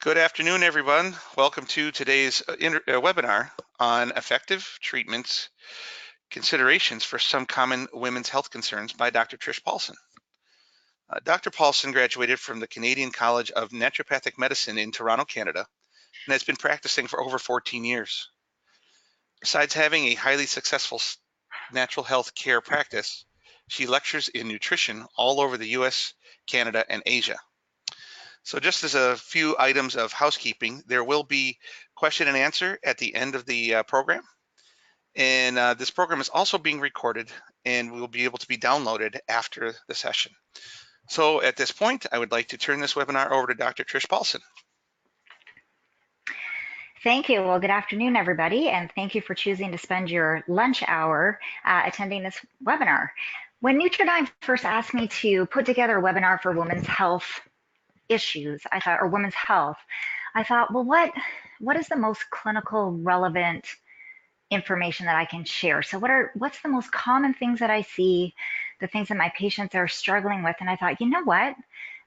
Good afternoon, everyone. Welcome to today's webinar on effective treatments, considerations for some common women's health concerns by Dr. Trish Paulson. Dr. Paulson graduated from the Canadian College of Naturopathic Medicine in Toronto, Canada, and has been practicing for over 14 years. Besides having a highly successful natural health care practice, she lectures in nutrition all over the US, Canada, and Asia. So just as a few items of housekeeping, there will be question and answer at the end of the program. And this program is also being recorded and will be able to be downloaded after the session. So at this point, I would like to turn this webinar over to Dr. Trish Paulson. Thank you. Well, good afternoon, everybody, and thank you for choosing to spend your lunch hour attending this webinar. When Nutridyne first asked me to put together a webinar for women's health issues, or women's health, I thought, well, what is the most clinical relevant information that I can share? So what's the most common things that I see, the things that my patients are struggling with? And I thought, you know what?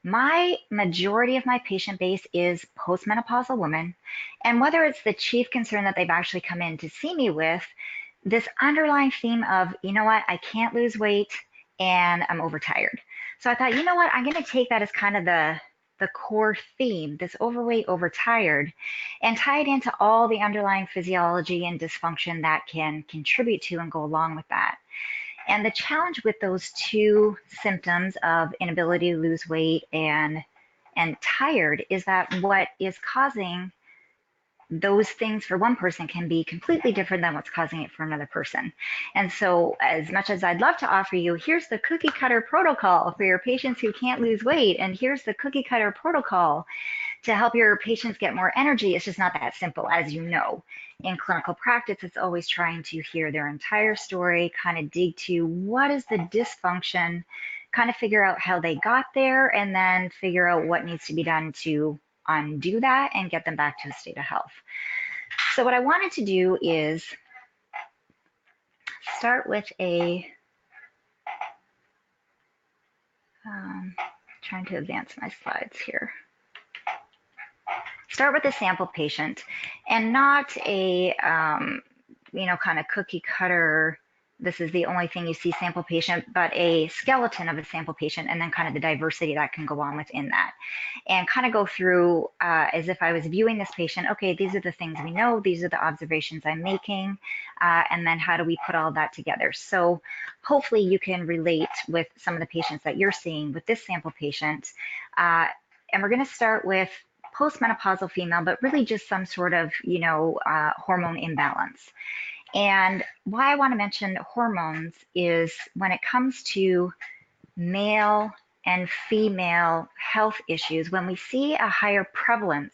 My majority of my patient base is postmenopausal women. And whether it's the chief concern that they've actually come in to see me with, this underlying theme of, you know what, I can't lose weight and I'm overtired. So I thought, you know what, I'm going to take that as kind of the core theme, this overweight, overtired, and tie it into all the underlying physiology and dysfunction that can contribute to and go along with that. And the challenge with those two symptoms of inability to lose weight and tired is that what is causing those things for one person can be completely different than what's causing it for another person. And so as much as I'd love to offer you, here's the cookie cutter protocol for your patients who can't lose weight, and here's the cookie cutter protocol to help your patients get more energy, it's just not that simple, as you know. In clinical practice, it's always trying to hear their entire story, kind of dig to what is the dysfunction, kind of figure out how they got there, and then figure out what needs to be done to undo that and get them back to a state of health. So what I wanted to do is start with trying to advance my slides here. Start with a sample patient and not a, kind of cookie cutter, this is the only thing you see sample patient, but a skeleton of a sample patient, and then kind of the diversity that can go on within that. And kind of go through as if I was viewing this patient, okay, these are the things we know, these are the observations I'm making, and then how do we put all that together? So hopefully you can relate with some of the patients that you're seeing with this sample patient. And we're gonna start with postmenopausal female, but really just some sort of, hormone imbalance. And why I want to mention hormones is when it comes to male and female health issues, when we see a higher prevalence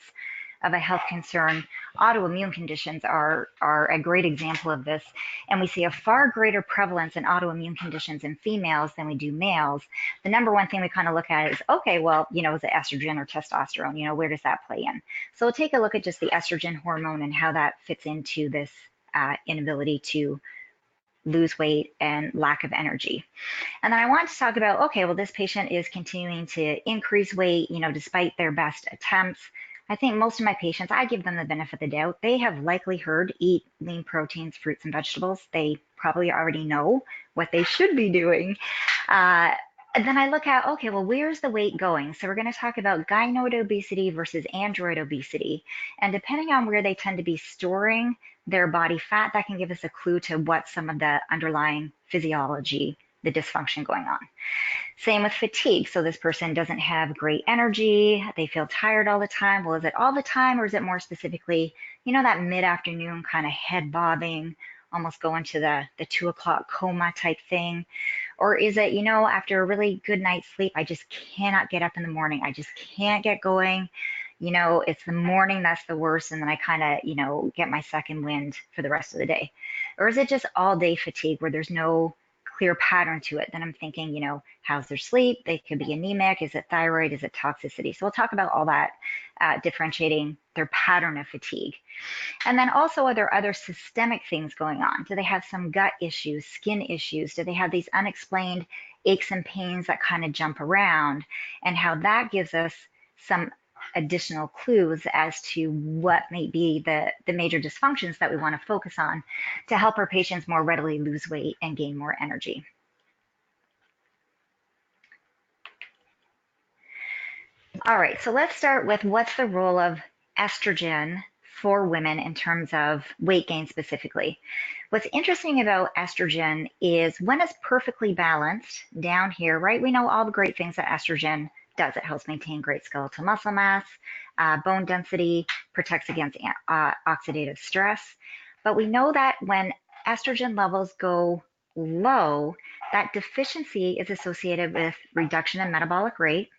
of a health concern, autoimmune conditions are a great example of this. And we see a far greater prevalence in autoimmune conditions in females than we do males. The number one thing we kind of look at is, okay, well, is it estrogen or testosterone? Where does that play in? So we'll take a look at just the estrogen hormone and how that fits into this inability to lose weight and lack of energy. And then I want to talk about, okay, well, this patient is continuing to increase weight, despite their best attempts. I think most of my patients, I give them the benefit of the doubt. They have likely heard eat lean proteins, fruits, and vegetables. They probably already know what they should be doing. And then I look at, okay, well, where's the weight going? So we're going to talk about gynoid obesity versus android obesity. And depending on where they tend to be storing their body fat, that can give us a clue to what some of the underlying physiology, the dysfunction going on. Same with fatigue. So this person doesn't have great energy. They feel tired all the time. Well, is it all the time, or is it more specifically, that mid-afternoon kind of head bobbing, almost going to the 2 o'clock coma type thing? Or is it, after a really good night's sleep, I just cannot get up in the morning. I just can't get going. It's the morning that's the worst, and then I kind of, get my second wind for the rest of the day. Or is it just all day fatigue where there's no clear pattern to it? Then I'm thinking, how's their sleep? They could be anemic. Is it thyroid? Is it toxicity? So we'll talk about all that, differentiating their pattern of fatigue. And then also, are there other systemic things going on? Do they have some gut issues, skin issues? Do they have these unexplained aches and pains that kind of jump around? And how that gives us some additional clues as to what may be the major dysfunctions that we want to focus on to help our patients more readily lose weight and gain more energy. All right, so let's start with what's the role of estrogen for women in terms of weight gain specifically. What's interesting about estrogen is when it's perfectly balanced down here, right? We know all the great things that estrogen does. It helps maintain great skeletal muscle mass, bone density, protects against oxidative stress. But we know that when estrogen levels go low, that deficiency is associated with reduction in metabolic rate.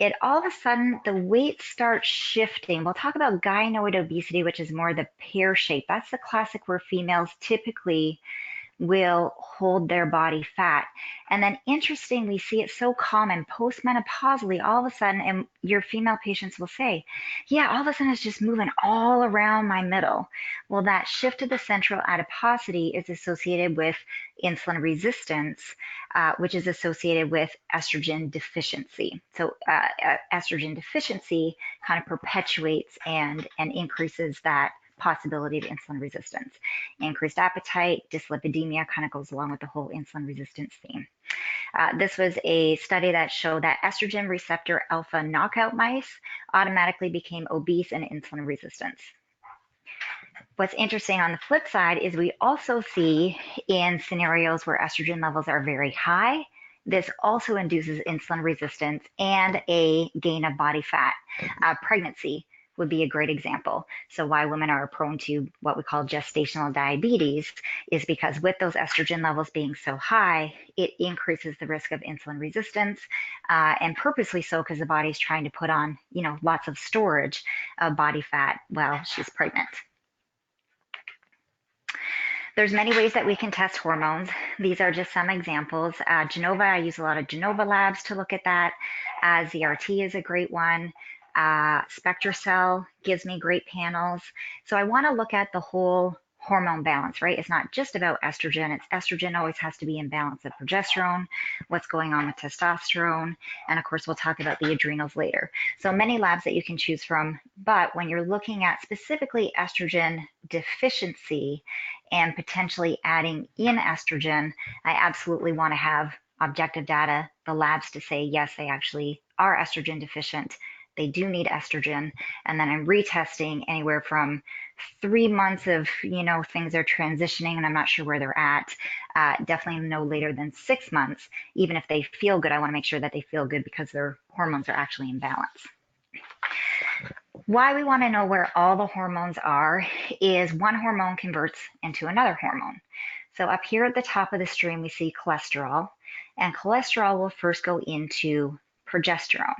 It all of a sudden the weight starts shifting. We'll talk about gynoid obesity, which is more the pear shape. That's the classic where females typically will hold their body fat. And then interesting, we see it so common postmenopausally all of a sudden, and your female patients will say, yeah, all of a sudden it's just moving all around my middle. Well, that shift to the central adiposity is associated with insulin resistance, which is associated with estrogen deficiency. So estrogen deficiency kind of perpetuates and increases that possibility of insulin resistance. Increased appetite, dyslipidemia kind of goes along with the whole insulin resistance theme. This was a study that showed that estrogen receptor alpha knockout mice automatically became obese and insulin resistant. What's interesting on the flip side is we also see in scenarios where estrogen levels are very high, this also induces insulin resistance and a gain of body fat. Pregnancy would be a great example. So why women are prone to what we call gestational diabetes is because with those estrogen levels being so high, it increases the risk of insulin resistance, and purposely so because the body's trying to put on, lots of storage of body fat while she's pregnant. There's many ways that we can test hormones. These are just some examples. Genova, I use a lot of Genova labs to look at that. ZRT is a great one. SpectraCell gives me great panels. So I want to look at the whole hormone balance, right? It's not just about estrogen. It's estrogen always has to be in balance with progesterone, what's going on with testosterone, and of course we'll talk about the adrenals later. So many labs that you can choose from, but when you're looking at specifically estrogen deficiency and potentially adding in estrogen, I absolutely want to have objective data, the labs to say, yes, they actually are estrogen deficient. They do need estrogen. And then I'm retesting anywhere from 3 months of, things are transitioning and I'm not sure where they're at. Definitely no later than 6 months. Even if they feel good, I want to make sure that they feel good because their hormones are actually in balance. Why we want to know where all the hormones are is one hormone converts into another hormone. So up here at the top of the stream, we see cholesterol, and cholesterol will first go into progesterone.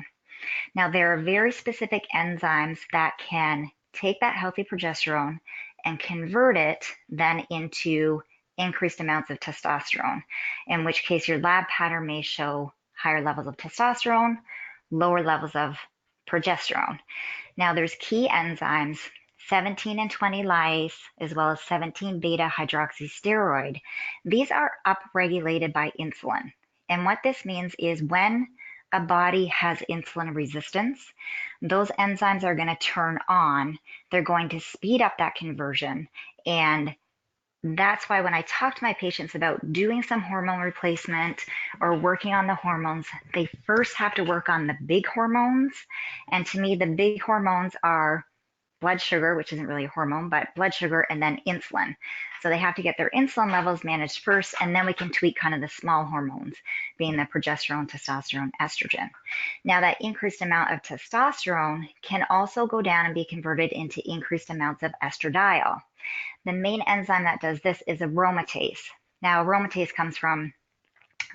Now, there are very specific enzymes that can take that healthy progesterone and convert it then into increased amounts of testosterone, in which case your lab pattern may show higher levels of testosterone, lower levels of progesterone. Now, there's key enzymes, 17 and 20 lyase, as well as 17 beta hydroxysteroid. These are upregulated by insulin. And what this means is when a body has insulin resistance, those enzymes are going to turn on. They're going to speed up that conversion. And that's why when I talk to my patients about doing some hormone replacement or working on the hormones, they first have to work on the big hormones. And to me, the big hormones are blood sugar, which isn't really a hormone, but blood sugar, and then insulin. So they have to get their insulin levels managed first, and then we can tweak kind of the small hormones, being the progesterone, testosterone, estrogen. Now that increased amount of testosterone can also go down and be converted into increased amounts of estradiol. The main enzyme that does this is aromatase. Now aromatase comes from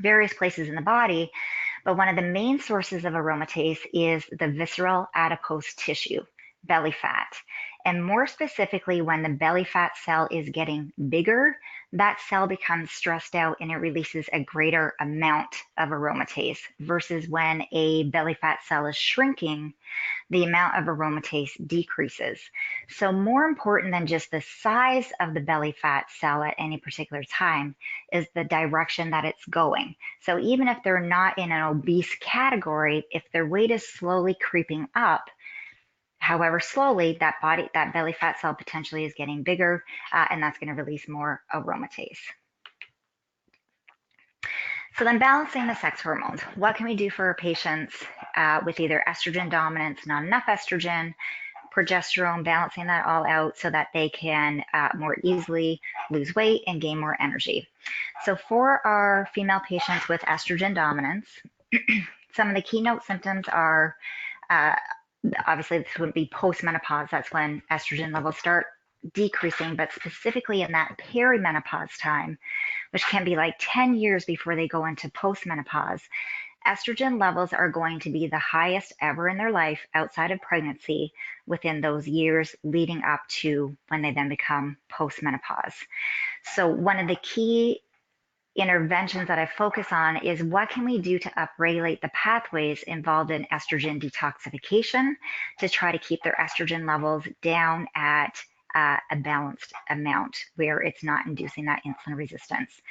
various places in the body, but one of the main sources of aromatase is the visceral adipose tissue, belly fat. And more specifically, when the belly fat cell is getting bigger, that cell becomes stressed out and it releases a greater amount of aromatase versus when a belly fat cell is shrinking, the amount of aromatase decreases. So more important than just the size of the belly fat cell at any particular time is the direction that it's going. So even if they're not in an obese category, if their weight is slowly creeping up, However, slowly that belly fat cell potentially is getting bigger, and that's going to release more aromatase. So then balancing the sex hormones. What can we do for our patients with either estrogen dominance, not enough estrogen, progesterone, balancing that all out so that they can more easily lose weight and gain more energy? So for our female patients with estrogen dominance, some of the keynote symptoms are obviously this would be postmenopause. That's when estrogen levels start decreasing, but specifically in that perimenopause time, which can be like 10 years before they go into postmenopause, estrogen levels are going to be the highest ever in their life outside of pregnancy within those years leading up to when they then become postmenopause. So one of the key interventions that I focus on is what can we do to upregulate the pathways involved in estrogen detoxification to try to keep their estrogen levels down at a balanced amount where it's not inducing that insulin resistance.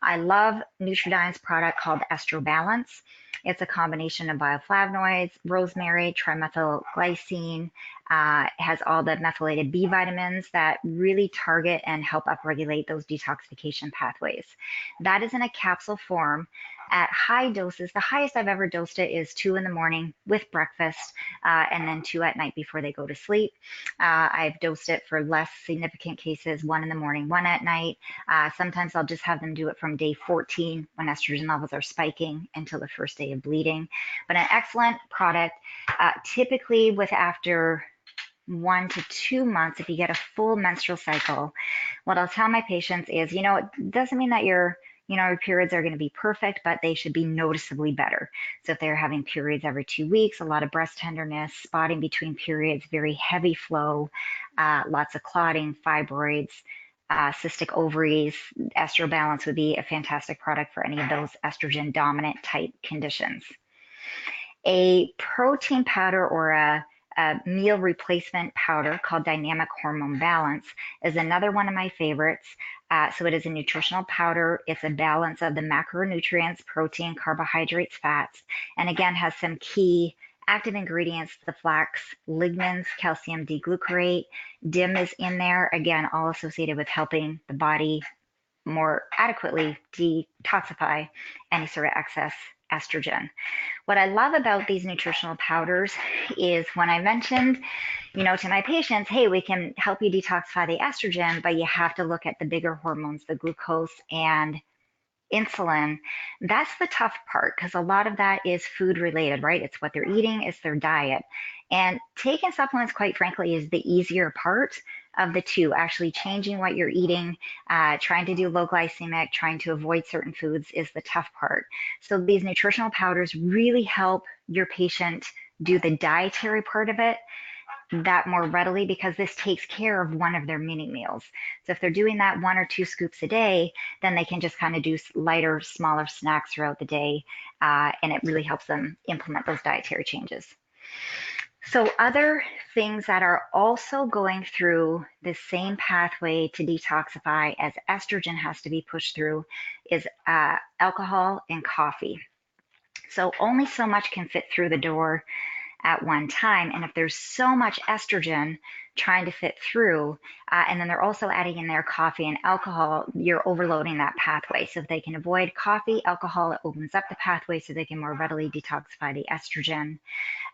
I love Nutridyne's product called EstroBalance. It's a combination of bioflavonoids, rosemary, trimethylglycine, has all the methylated B vitamins that really target and help upregulate those detoxification pathways. That is in a capsule form at high doses. The highest I've ever dosed it is 2 in the morning with breakfast, and then 2 at night before they go to sleep. I've dosed it for less significant cases, 1 in the morning, 1 at night. Sometimes I'll just have them do it from day 14 when estrogen levels are spiking until the first day of bleeding. But an excellent product, typically with after 1 to 2 months, if you get a full menstrual cycle, what I'll tell my patients is, it doesn't mean that your periods are going to be perfect, but they should be noticeably better. So if they're having periods every 2 weeks, a lot of breast tenderness, spotting between periods, very heavy flow, lots of clotting, fibroids, cystic ovaries, EstroBalance would be a fantastic product for any of those estrogen dominant type conditions. A protein powder or a meal replacement powder called Dynamic Hormone Balance is another one of my favorites. So it is a nutritional powder. It's a balance of the macronutrients, protein, carbohydrates, fats, and again has some key active ingredients, the flax, lignans, calcium D-glucarate, DIM is in there, again, all associated with helping the body more adequately detoxify any sort of excess estrogen. What I love about these nutritional powders is when I mentioned, to my patients, hey, we can help you detoxify the estrogen, but you have to look at the bigger hormones, the glucose and insulin. That's the tough part because a lot of that is food related, right? It's what they're eating, it's their diet. And taking supplements, quite frankly, is the easier part of the two. Actually changing what you're eating, trying to do low glycemic, trying to avoid certain foods is the tough part. So these nutritional powders really help your patient do the dietary part of it that more readily because this takes care of one of their mini meals. So if they're doing that 1 or 2 scoops a day, then they can just kind of do lighter, smaller snacks throughout the day, and it really helps them implement those dietary changes. So other things that are also going through the same pathway to detoxify as estrogen has to be pushed through is alcohol and coffee. So only so much can fit through the door at one time. And if there's so much estrogen trying to fit through, and then they're also adding in their coffee and alcohol, you're overloading that pathway. So if they can avoid coffee, alcohol, it opens up the pathway so they can more readily detoxify the estrogen.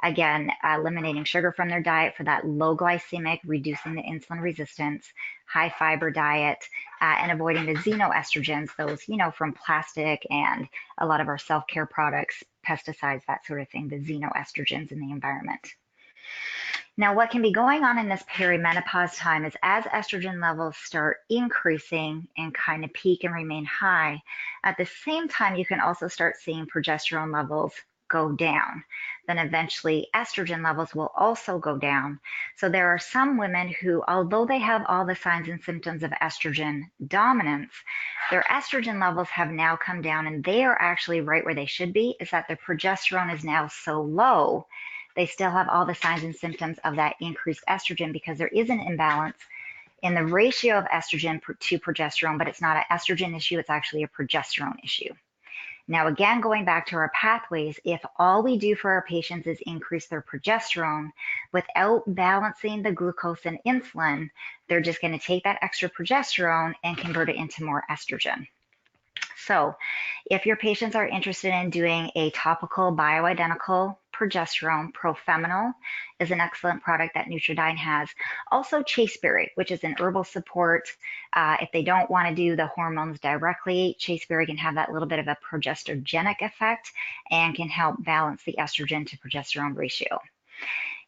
Again, eliminating sugar from their diet for that low glycemic, reducing the insulin resistance, high fiber diet, and avoiding the xenoestrogens, those, from plastic and a lot of our self-care products, pesticides, that sort of thing, the xenoestrogens in the environment. Now, what can be going on in this perimenopause time is as estrogen levels start increasing and kind of peak and remain high, at the same time, you can also start seeing progesterone levels go down. Then eventually estrogen levels will also go down. So there are some women who, although they have all the signs and symptoms of estrogen dominance, their estrogen levels have now come down and they are actually right where they should be, is that their progesterone is now so low. They still have all the signs and symptoms of that increased estrogen because there is an imbalance in the ratio of estrogen to progesterone, but it's not an estrogen issue, it's actually a progesterone issue. Now, again, going back to our pathways, if all we do for our patients is increase their progesterone without balancing the glucose and insulin, they're just going to take that extra progesterone and convert it into more estrogen. So if your patients are interested in doing a topical bioidentical progesterone, Profeminal is an excellent product that Nutridyne has. Also chasteberry, which is an herbal support. If they don't want to do the hormones directly, chasteberry can have that little bit of a progesterogenic effect and can help balance the estrogen to progesterone ratio.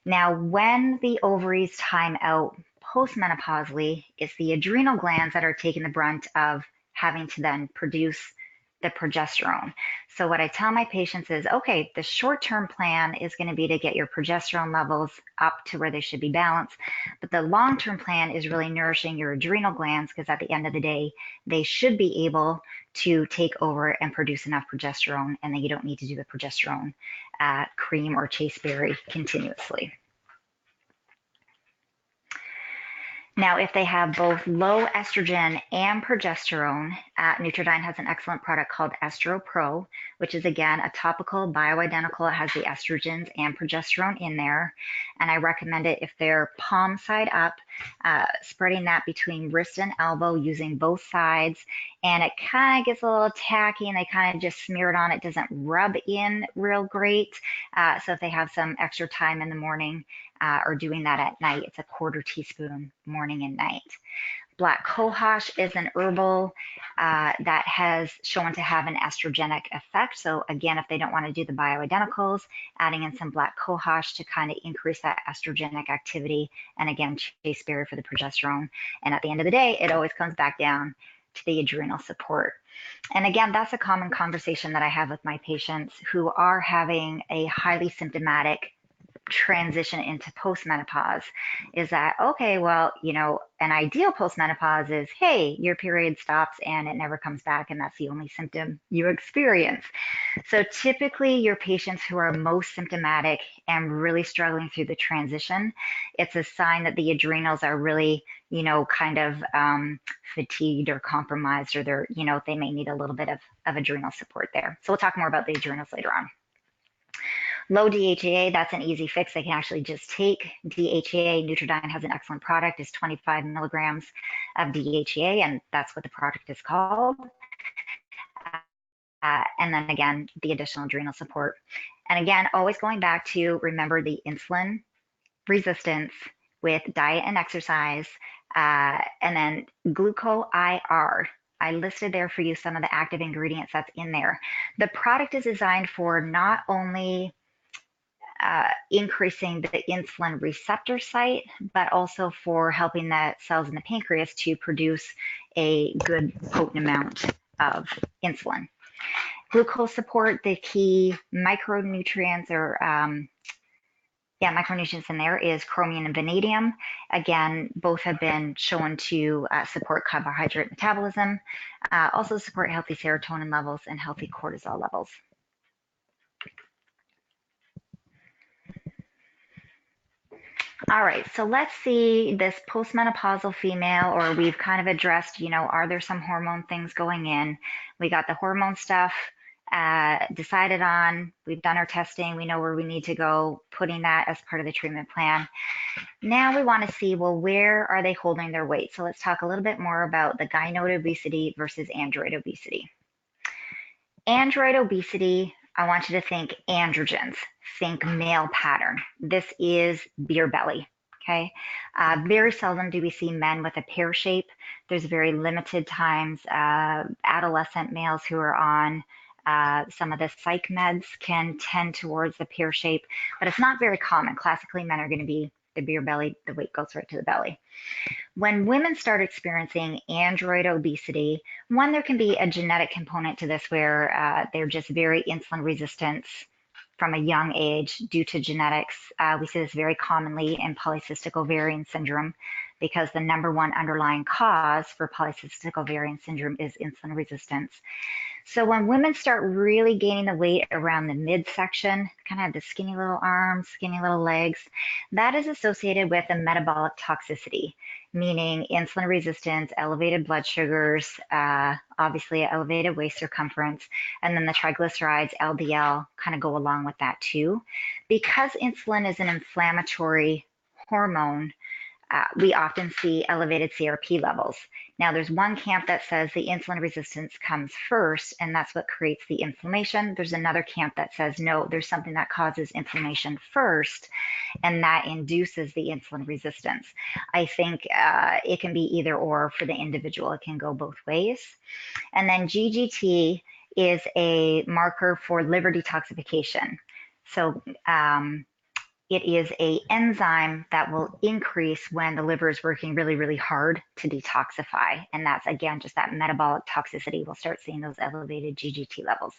Now, when the ovaries time out postmenopausally, it's the adrenal glands that are taking the brunt of having to then produce the progesterone. So what I tell my patients is, okay, the short-term plan is going to be to get your progesterone levels up to where they should be balanced, but the long-term plan is really nourishing your adrenal glands, because at the end of the day, they should be able to take over and produce enough progesterone, and then you don't need to do the progesterone cream or chasteberry continuously. Now, if they have both low estrogen and progesterone, Nutridyne has an excellent product called Estro Pro, which is, again, a topical bioidentical. It has the estrogens and progesterone in there. And I recommend it if they're palm side up, spreading that between wrist and elbow using both sides. And it kind of gets a little tacky, and they kind of just smear it on. It doesn't rub in real great. So if they have some extra time in the morning, or doing that at night, it's a 1/4 teaspoon morning and night. Black cohosh is an herbal that has shown to have an estrogenic effect. So again, if they don't want to do the bioidenticals, adding in some black cohosh to kind of increase that estrogenic activity. And again, chasteberry for the progesterone. And at the end of the day, it always comes back down to the adrenal support. And again, that's a common conversation that I have with my patients who are having a highly symptomatic transition into postmenopause, is that, okay, well, an ideal postmenopause is, hey, your period stops and it never comes back, and that's the only symptom you experience. So typically your patients who are most symptomatic and really struggling through the transition, it's a sign that the adrenals are really, kind of fatigued or compromised, or they may need a little bit of adrenal support there. So we'll talk more about the adrenals later on. Low DHEA, that's an easy fix. They can actually just take DHEA. Nutridyne has an excellent product. It's 25 milligrams of DHEA, and that's what the product is called. And then again, the additional adrenal support. And again, always going back to remember the insulin resistance with diet and exercise, and then Gluco-IR. I listed there for you some of the active ingredients that's in there. The product is designed for not only increasing the insulin receptor site, but also for helping the cells in the pancreas to produce a good potent amount of insulin. Glucose support, the key micronutrients or micronutrients in there is chromium and vanadium. Again, both have been shown to support carbohydrate metabolism, also support healthy serotonin levels and healthy cortisol levels. All right, so let's see this postmenopausal female, or we've kind of addressed, are there some hormone things going in? We got the hormone stuff decided on. We've done our testing. We know where we need to go, putting that as part of the treatment plan. Now we want to see, well, where are they holding their weight? So let's talk a little bit more about the gynoid obesity versus android obesity. Android obesity, I want you to think androgens, think male pattern. This is beer belly, okay? Very seldom do we see men with a pear shape. There's very limited times adolescent males who are on some of the psych meds can tend towards the pear shape, but it's not very common. Classically, men are going to be the beer belly, the weight goes right to the belly. When women start experiencing android obesity, one, there can be a genetic component to this where they're just very insulin resistant from a young age due to genetics. We see this very commonly in polycystic ovarian syndrome, because the #1 underlying cause for polycystic ovarian syndrome is insulin resistance. So when women start really gaining the weight around the midsection, kind of have the skinny little arms, skinny little legs, that is associated with a metabolic toxicity, meaning insulin resistance, elevated blood sugars, obviously elevated waist circumference, and then the triglycerides, LDL, kind of go along with that too. Because insulin is an inflammatory hormone, we often see elevated CRP levels. Now, there's one camp that says the insulin resistance comes first, and that's what creates the inflammation. There's another camp that says, no, there's something that causes inflammation first, and that induces the insulin resistance. I think it can be either or for the individual. It can go both ways. And then GGT is a marker for liver detoxification. So it is a enzyme that will increase when the liver is working really, really hard to detoxify. And that's, again, just that metabolic toxicity. We'll start seeing those elevated GGT levels.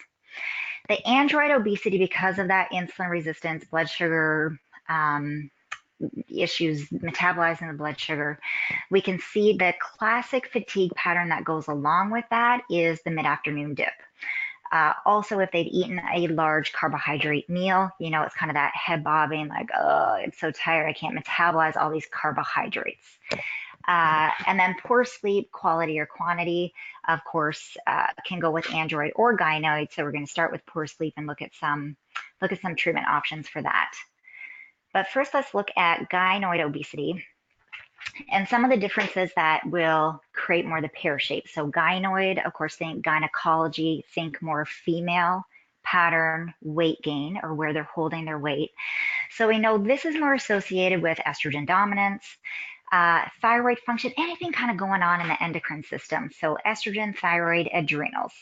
The android obesity, because of that insulin resistance, blood sugar issues, metabolizing the blood sugar, we can see the classic fatigue pattern that goes along with that is the mid-afternoon dip. Also, if they've eaten a large carbohydrate meal, it's kind of that head bobbing, like, oh, I'm so tired, I can't metabolize all these carbohydrates. And then poor sleep, quality or quantity, of course, can go with android or gynoid. So we're going to start with poor sleep and look at some treatment options for that. But first, let's look at gynoid obesity and some of the differences that will create more the pear shape. So gynoid, of course, think gynecology, think more female pattern weight gain, or where they're holding their weight. So we know this is more associated with estrogen dominance, thyroid function, anything kind of going on in the endocrine system. So estrogen, thyroid, adrenals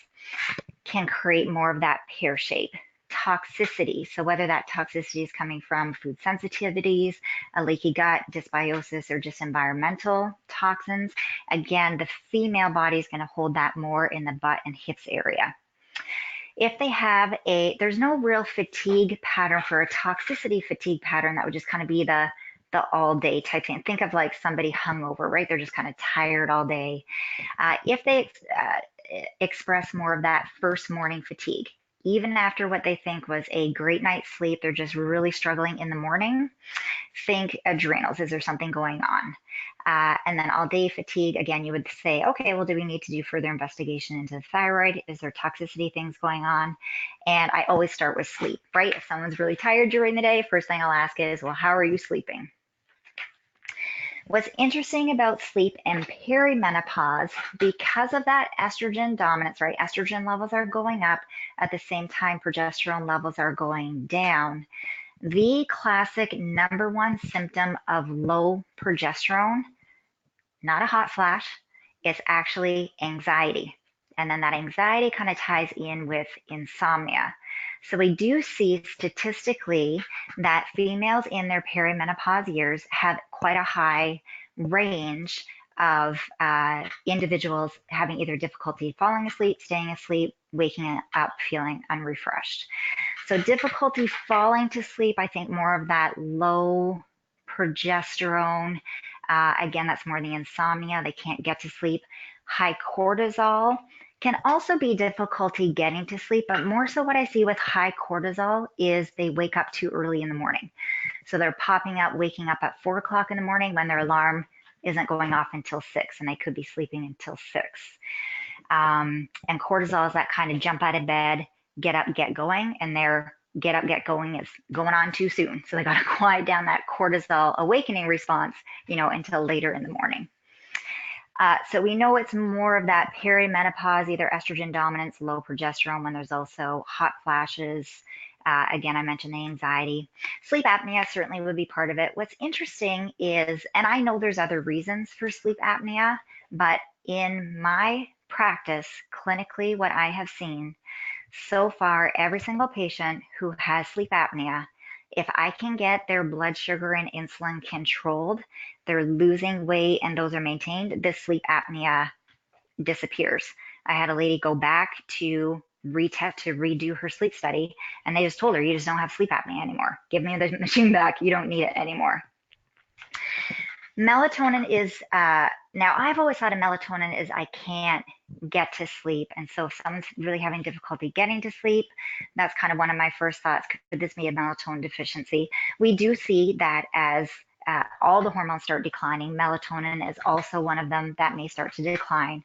can create more of that pear shape. Toxicity, so whether that toxicity is coming from food sensitivities, a leaky gut, dysbiosis, or just environmental toxins, again, the female body is going to hold that more in the butt and hips area. If they have there's no real fatigue pattern for a toxicity fatigue pattern that would just kind of be the all day type thing. Think of like somebody hungover, right? They're just kind of tired all day. If they express more of that first morning fatigue, even after what they think was a great night's sleep, they're just really struggling in the morning, think adrenals. Is there something going on? And then all day fatigue, again, you would say, okay, well, do we need to do further investigation into the thyroid? Is there toxicity things going on? And I always start with sleep, right? If someone's really tired during the day, first thing I'll ask is, well, how are you sleeping? What's interesting about sleep and perimenopause, because of that estrogen dominance, right? Estrogen levels are going up. At the same time, progesterone levels are going down. The classic number one symptom of low progesterone, not a hot flash, is actually anxiety. And then that anxiety kind of ties in with insomnia. So we do see statistically that females in their perimenopause years have quite a high range of individuals having either difficulty falling asleep, staying asleep, waking up feeling unrefreshed. So difficulty falling to sleep, I think more of that low progesterone. Again, that's more the insomnia. They can't get to sleep. High cortisol can also be difficulty getting to sleep, but more so what I see with high cortisol is they wake up too early in the morning. So they're popping up, waking up at 4 o'clock in the morning when their alarm isn't going off until 6, and they could be sleeping until 6. And cortisol is that kind of jump out of bed, get up, get going, and their get up, get going is going on too soon. So they got to quiet down that cortisol awakening response, until later in the morning. So we know it's more of that perimenopause, either estrogen dominance, low progesterone, when there's also hot flashes. Again, I mentioned the anxiety. Sleep apnea certainly would be part of it. What's interesting is, and I know there's other reasons for sleep apnea, but in my practice, clinically, what I have seen so far, every single patient who has sleep apnea, if I can get their blood sugar and insulin controlled, they're losing weight and those are maintained, this sleep apnea disappears. I had a lady go back to retest to redo her sleep study, and they just told her, you just don't have sleep apnea anymore. Give me the machine back. You don't need it anymore. Melatonin is, now I've always thought of melatonin is I can't get to sleep. And so if someone's really having difficulty getting to sleep, that's kind of one of my first thoughts. Could this be a melatonin deficiency? We do see that as all the hormones start declining, melatonin is also one of them that may start to decline.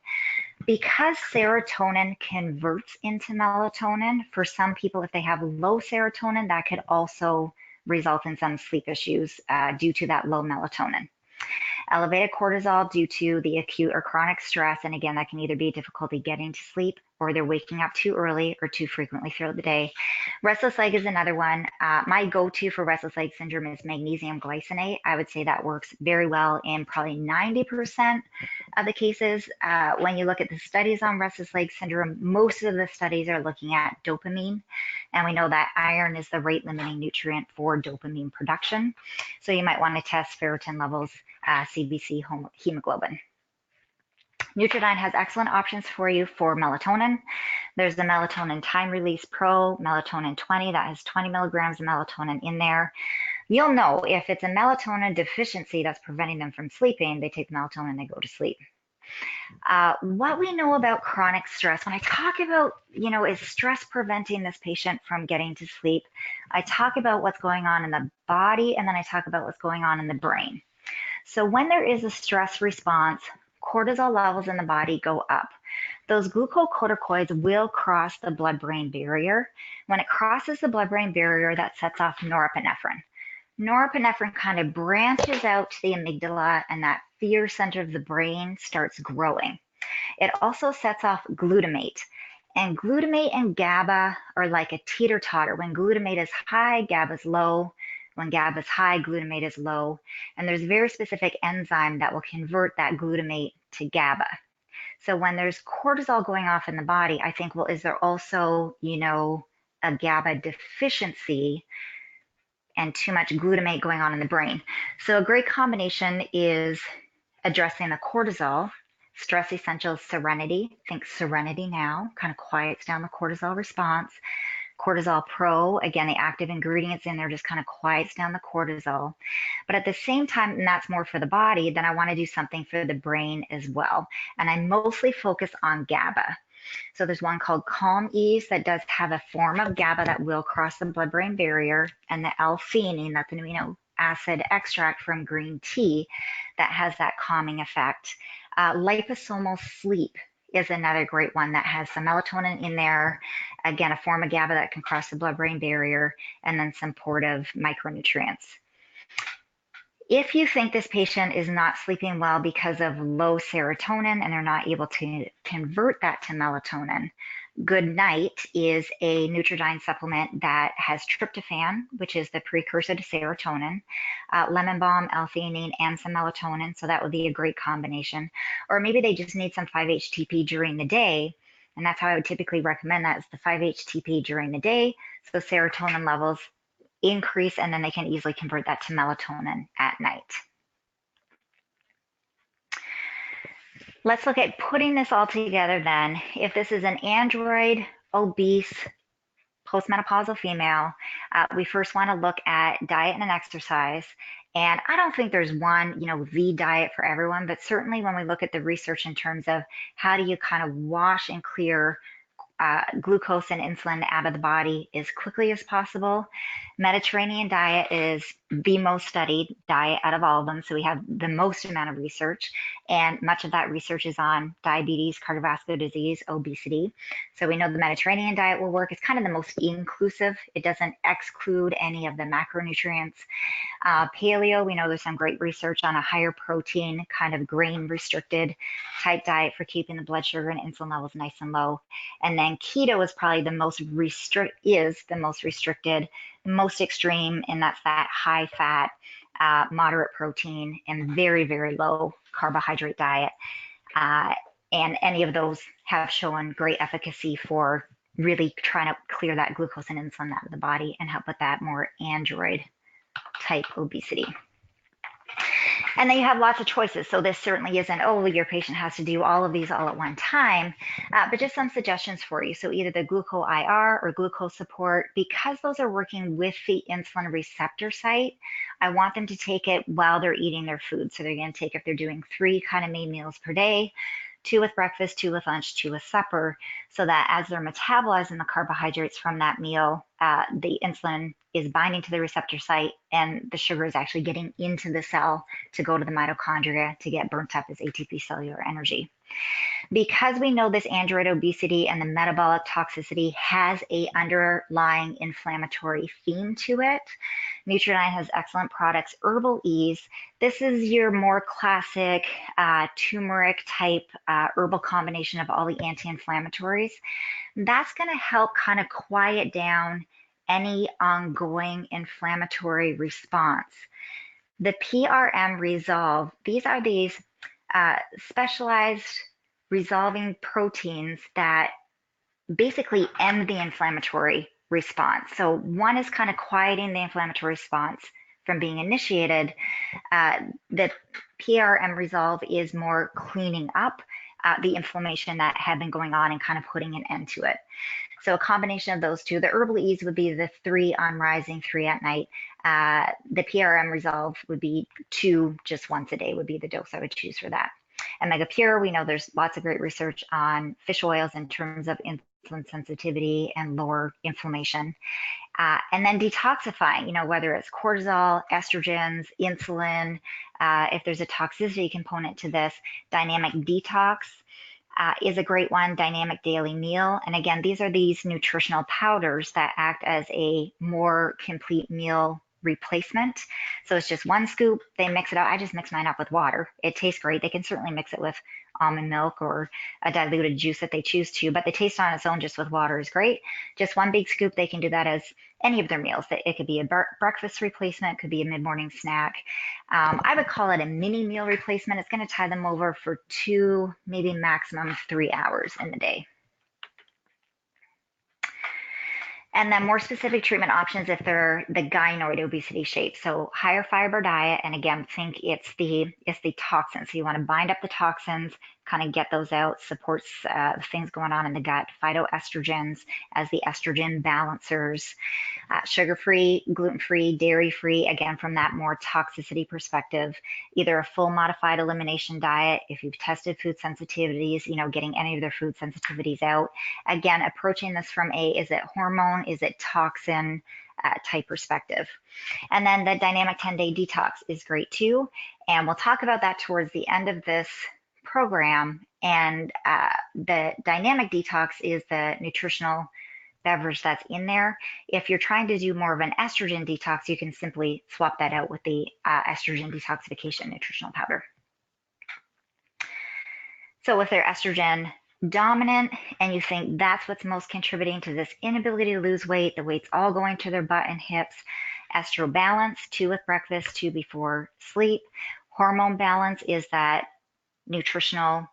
Because serotonin converts into melatonin, for some people, if they have low serotonin, that could also result in some sleep issues due to that low melatonin. Elevated cortisol due to the acute or chronic stress. And again, that can either be difficulty getting to sleep or they're waking up too early or too frequently throughout the day. Restless leg is another one. My go-to for restless leg syndrome is magnesium glycinate. I would say that works very well in probably 90% of the cases. When you look at the studies on restless leg syndrome, most of the studies are looking at dopamine. And we know that iron is the rate limiting nutrient for dopamine production. So you might want to test ferritin levels, CBC, hemoglobin. Nutridyne has excellent options for you for melatonin. There's the Melatonin Time Release Pro, Melatonin 20, that has 20 milligrams of melatonin in there. You'll know if it's a melatonin deficiency that's preventing them from sleeping, they take melatonin, they go to sleep. What we know about chronic stress, when I talk about, is stress preventing this patient from getting to sleep, I talk about what's going on in the body, and then I talk about what's going on in the brain. So when there is a stress response, cortisol levels in the body go up. Those glucocorticoids will cross the blood-brain barrier. When it crosses the blood-brain barrier, that sets off norepinephrine. Norepinephrine kind of branches out to the amygdala, and that fear center of the brain starts growing. It also sets off glutamate. And glutamate and GABA are like a teeter-totter. When glutamate is high, GABA is low. When GABA is high, glutamate is low. And there's a very specific enzyme that will convert that glutamate to GABA. So when there's cortisol going off in the body, I think, well, is there also, a GABA deficiency and too much glutamate going on in the brain? So a great combination is addressing the cortisol. Stress Essentials Serenity, think Serenity Now, kind of quiets down the cortisol response. Cortisol Pro, again, the active ingredients in there just kind of quiets down the cortisol. But at the same time, and that's more for the body, then I want to do something for the brain as well. And I mostly focus on GABA. So there's one called Calm Ease that does have a form of GABA that will cross the blood-brain barrier, and the L-theanine, that's an amino acid extract from green tea that has that calming effect. Liposomal Sleep is another great one that has some melatonin in there, again, a form of GABA that can cross the blood-brain barrier, and then some supportive micronutrients. If you think this patient is not sleeping well because of low serotonin and they're not able to convert that to melatonin, Good Night is a Nutridyne supplement that has tryptophan, which is the precursor to serotonin, lemon balm, L-theanine, and some melatonin. So that would be a great combination. Or maybe they just need some 5-HTP during the day. And that's how I would typically recommend that, is the 5-HTP during the day. So serotonin levels increase, and then they can easily convert that to melatonin at night. Let's look at putting this all together then. If this is an android, obese, postmenopausal female, we first want to look at diet and exercise. And I don't think there's one, the diet for everyone, but certainly when we look at the research in terms of how do you kind of wash and clear glucose and insulin out of the body as quickly as possible. Mediterranean diet is the most studied diet out of all of them. So we have the most amount of research, and much of that research is on diabetes, cardiovascular disease, obesity. So we know the Mediterranean diet will work. It's kind of the most inclusive. It doesn't exclude any of the macronutrients. Paleo, we know there's some great research on a higher protein, kind of grain restricted type diet for keeping the blood sugar and insulin levels nice and low. And then keto is probably the most restricted, most extreme, and that's that high fat, moderate protein, and very, very low carbohydrate diet. And any of those have shown great efficacy for really trying to clear that glucose and insulin out of the body and help with that more android type obesity. And then you have lots of choices. So this certainly isn't, oh, your patient has to do all of these all at one time, but just some suggestions for you. So either the glucose IR or glucose support, because those are working with the insulin receptor site, I want them to take it while they're eating their food. So they're going to take, if they're doing 3 kind of main meals per day, 2 with breakfast, 2 with lunch, 2 with supper, so that as they're metabolizing the carbohydrates from that meal, the insulin is binding to the receptor site and the sugar is actually getting into the cell to go to the mitochondria to get burnt up as ATP cellular energy. Because we know this android obesity and the metabolic toxicity has a underlying inflammatory theme to it, Nutridyne has excellent products. Herbal Ease, this is your more classic turmeric type herbal combination of all the anti-inflammatories. That's going to help kind of quiet down any ongoing inflammatory response. The PRM Resolve, these are these specialized resolving proteins that basically end the inflammatory response. So one is kind of quieting the inflammatory response from being initiated. The PRM Resolve is more cleaning up the inflammation that had been going on and kind of putting an end to it. So a combination of those two. The Herbal Ease would be the 3 on rising, 3 at night. The PRM Resolve would be 2 just once a day would be the dose I would choose for that. And Mega Pure, we know there's lots of great research on fish oils in terms of insulin sensitivity and lower inflammation. And then detoxifying, whether it's cortisol, estrogens, insulin, if there's a toxicity component to this, dynamic detox is a great one, dynamic daily meal. And again, these are these nutritional powders that act as a more complete meal replacement. So it's just 1 scoop, they mix it up. I just mix mine up with water. It tastes great. They can certainly mix it with almond milk or a diluted juice that they choose to, but the taste on its own just with water is great. Just 1 big scoop, they can do that as any of their meals. It could be a breakfast replacement, could be a mid-morning snack. I would call it a mini meal replacement. It's going to tie them over for 2, maybe maximum 3 hours in the day. And then more specific treatment options if they're the gynoid obesity shape. So higher fiber diet, and again, think it's the toxins. So you want to bind up the toxins, kind of get those out, supports things going on in the gut, phytoestrogens as the estrogen balancers, sugar-free, gluten-free, dairy-free, again, from that more toxicity perspective, either a full modified elimination diet, if you've tested food sensitivities, getting any of their food sensitivities out. Again, approaching this from is it hormone, is it toxin type perspective. And then the dynamic 10-day detox is great too. And we'll talk about that towards the end of this program. And the dynamic detox is the nutritional beverage that's in there. If you're trying to do more of an estrogen detox, you can simply swap that out with the estrogen detoxification nutritional powder. So if they're estrogen dominant and you think that's what's most contributing to this inability to lose weight, the weight's all going to their butt and hips, estro balance, 2 with breakfast, 2 before sleep. Hormone balance is that nutritional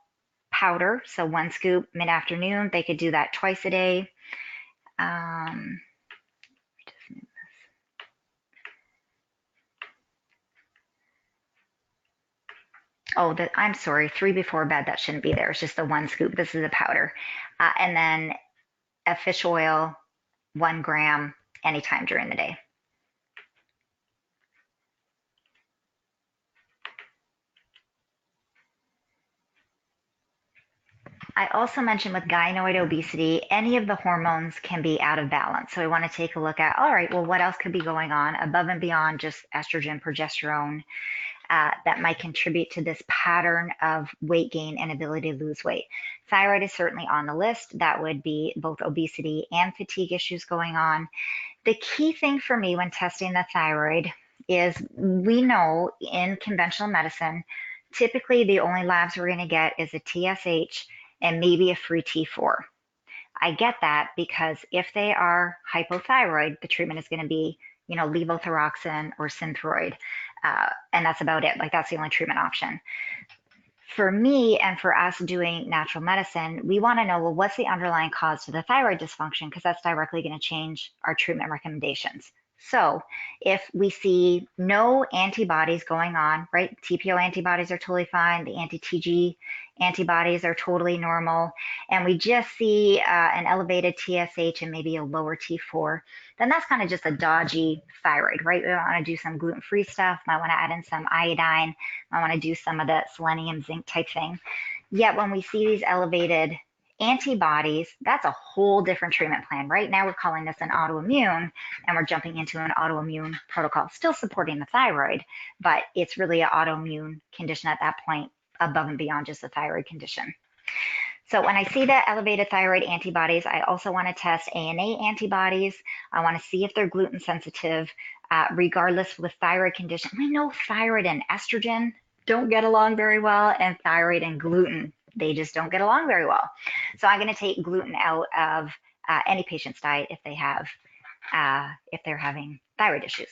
powder. So 1 scoop mid-afternoon, they could do that twice a day. I'm sorry, 3 before bed, that shouldn't be there. It's just the 1 scoop. This is a powder. And then a fish oil, 1 gram anytime during the day. I also mentioned with gynoid obesity, any of the hormones can be out of balance. So I want to take a look at, all right, well, what else could be going on above and beyond just estrogen, progesterone, that might contribute to this pattern of weight gain and ability to lose weight. Thyroid is certainly on the list. That would be both obesity and fatigue issues going on. The key thing for me when testing the thyroid is we know in conventional medicine, typically the only labs we're going to get is a TSH and maybe a free T4. I get that because if they are hypothyroid, the treatment is going to be, levothyroxine or Synthroid. And that's about it. Like that's the only treatment option. For me and for us doing natural medicine, we want to know, well, what's the underlying cause to the thyroid dysfunction? Because that's directly going to change our treatment recommendations. So if we see no antibodies going on, right? TPO antibodies are totally fine. The anti-TG antibodies are totally normal. And we just see an elevated TSH and maybe a lower T4, then that's kind of just a dodgy thyroid, right? We want to do some gluten-free stuff. Might want to add in some iodine. Might want to do some of the selenium zinc type thing. Yet when we see these elevated antibodies, that's a whole different treatment plan. Right now, we're calling this an autoimmune, and we're jumping into an autoimmune protocol, still supporting the thyroid, but it's really an autoimmune condition at that point, above and beyond just a thyroid condition. So when I see the elevated thyroid antibodies, I also want to test ANA antibodies. I want to see if they're gluten sensitive, regardless with thyroid condition. We know thyroid and estrogen don't get along very well, and thyroid and gluten, they just don't get along very well. So I'm going to take gluten out of any patient's diet if they're having thyroid issues.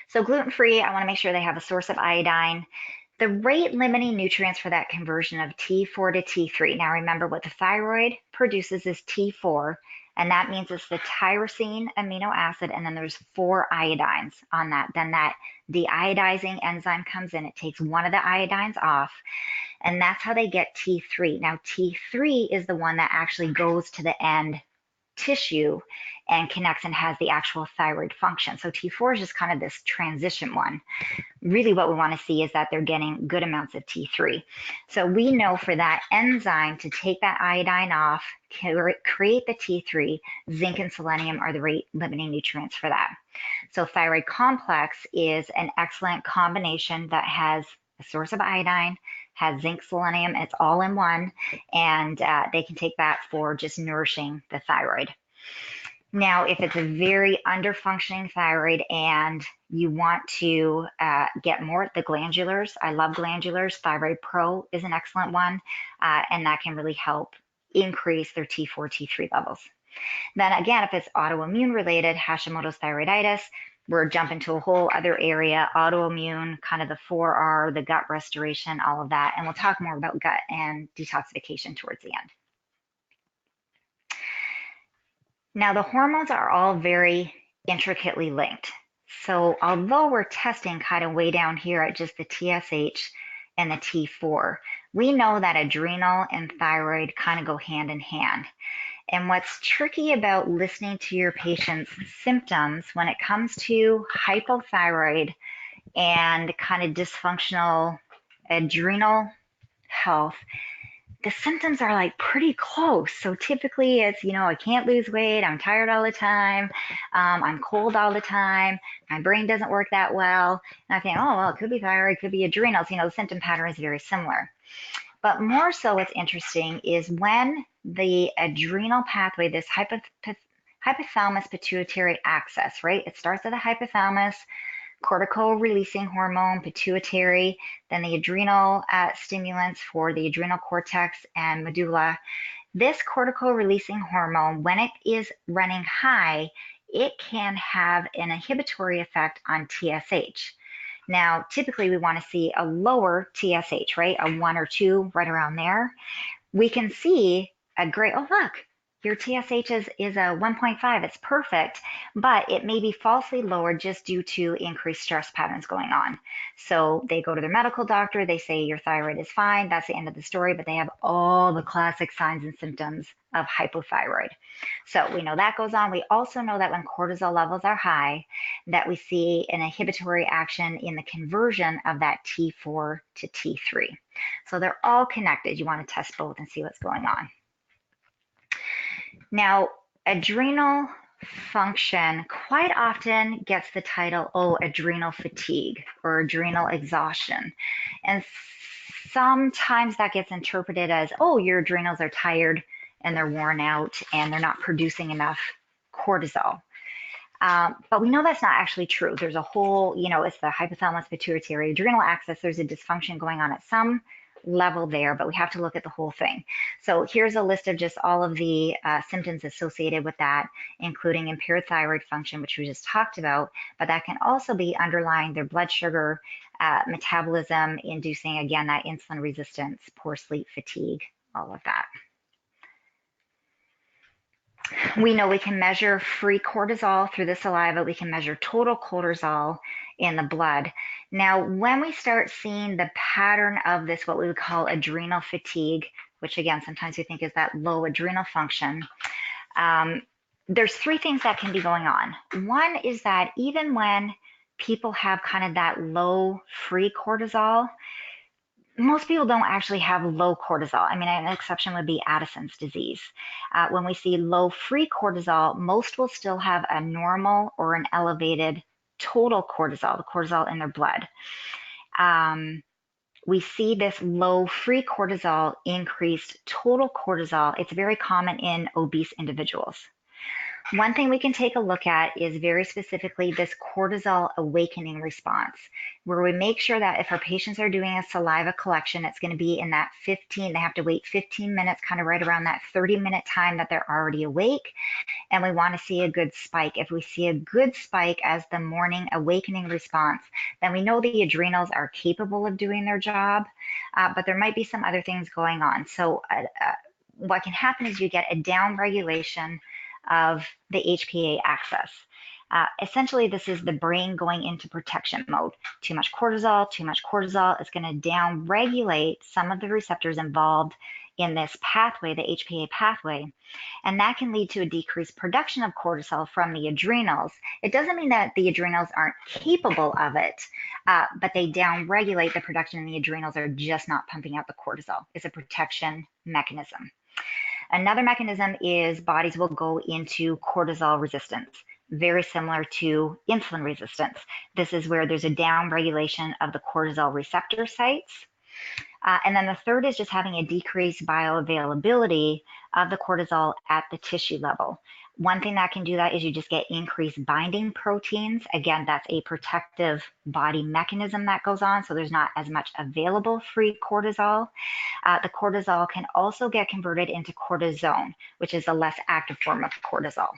So gluten-free, I want to make sure they have a source of iodine. The rate limiting nutrients for that conversion of T4 to T3. Now remember, what the thyroid produces is T4, and that means it's the tyrosine amino acid, and then there's 4 iodines on that. Then that de-iodizing enzyme comes in, it takes one of the iodines off, and that's how they get T3. Now T3 is the one that actually goes to the end tissue and connects and has the actual thyroid function. So T4 is just kind of this transition one. Really what we want to see is that they're getting good amounts of T3. So we know for that enzyme to take that iodine off, create the T3, zinc and selenium are the rate limiting nutrients for that. So thyroid complex is an excellent combination that has a source of iodine, has zinc, selenium, it's all in one, and they can take that for just nourishing the thyroid. Now, if it's a very underfunctioning thyroid and you want to get more, the glandulars, I love glandulars. Thyroid Pro is an excellent one, and that can really help increase their T4, T3 levels. Then again, if it's autoimmune related, Hashimoto's thyroiditis, we're jumping to a whole other area, autoimmune, kind of the 4R, the gut restoration, all of that. And we'll talk more about gut and detoxification towards the end. Now, the hormones are all very intricately linked. So although we're testing kind of way down here at just the TSH and the T4, we know that adrenal and thyroid kind of go hand in hand. And what's tricky about listening to your patient's symptoms when it comes to hypothyroid and kind of dysfunctional adrenal health, the symptoms are like pretty close. So typically it's, I can't lose weight, I'm tired all the time, I'm cold all the time, my brain doesn't work that well. And I think, oh, well, it could be thyroid, could be adrenals. The symptom pattern is very similar. But more so what's interesting is when the adrenal pathway, this hypothalamus pituitary axis, right? It starts at the hypothalamus, cortical releasing hormone, pituitary, then the adrenal stimulants for the adrenal cortex and medulla. This cortical releasing hormone, when it is running high, it can have an inhibitory effect on TSH. Now, typically we want to see a lower TSH, right? A 1 or 2, right around there. We can see a great, oh, look, your TSH is a 1.5, it's perfect, but it may be falsely lowered just due to increased stress patterns going on. So they go to their medical doctor, they say your thyroid is fine, that's the end of the story, but they have all the classic signs and symptoms of hypothyroid. So we know that goes on. We also know that when cortisol levels are high, that we see an inhibitory action in the conversion of that T4 to T3. So they're all connected. You want to test both and see what's going on. Now, adrenal function quite often gets the title, adrenal fatigue or adrenal exhaustion. And sometimes that gets interpreted as, your adrenals are tired and they're worn out and they're not producing enough cortisol. But we know that's not actually true. There's a whole, it's the hypothalamus pituitary adrenal axis. There's a dysfunction going on at some level there, but we have to look at the whole thing. So here's a list of just all of the symptoms associated with that, including impaired thyroid function, which we just talked about, but that can also be underlying their blood sugar metabolism, inducing, again, that insulin resistance, poor sleep, fatigue, all of that. We know we can measure free cortisol through the saliva. We can measure total cortisol in the blood. Now, when we start seeing the pattern of this, what we would call adrenal fatigue, which again, sometimes we think is that low adrenal function, um, there's three things that can be going on. One is that even when people have kind of that low free cortisol, most people don't actually have low cortisol. I mean, an exception would be Addison's disease. When we see low free cortisol, most will still have a normal or an elevated total cortisol, the cortisol in their blood. Um, we see this low free cortisol increased total cortisol. It's very common in obese individuals. One thing we can take a look at is very specifically this cortisol awakening response, where we make sure that if our patients are doing a saliva collection, it's going to be in that 15, they have to wait 15 minutes, kind of right around that 30-minute time that they're already awake. And we want to see a good spike. If we see a good spike as the morning awakening response, then we know the adrenals are capable of doing their job, but there might be some other things going on. So what can happen is you get a down regulation of the HPA axis. Essentially, this is the brain going into protection mode. Too much cortisol is going to down regulate some of the receptors involved in this pathway, the HPA pathway, and that can lead to a decreased production of cortisol from the adrenals. It doesn't mean that the adrenals aren't capable of it, but they down regulate the production, and the adrenals are just not pumping out the cortisol. It's a protection mechanism. Another mechanism is bodies will go into cortisol resistance, very similar to insulin resistance. This is where there's a down regulation of the cortisol receptor sites. And then the third is just having a decreased bioavailability of the cortisol at the tissue level. One thing that can do that is you just get increased binding proteins. Again, that's a protective body mechanism that goes on, so there's not as much available free cortisol. The cortisol can also get converted into cortisone, which is a less active form of cortisol.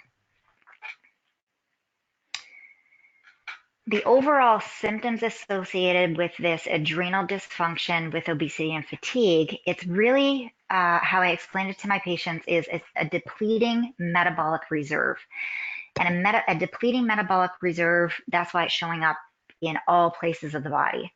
The overall symptoms associated with this adrenal dysfunction with obesity and fatigue, it's really how I explain it to my patients is it's a depleting metabolic reserve. And a depleting metabolic reserve, that's why it's showing up in all places of the body.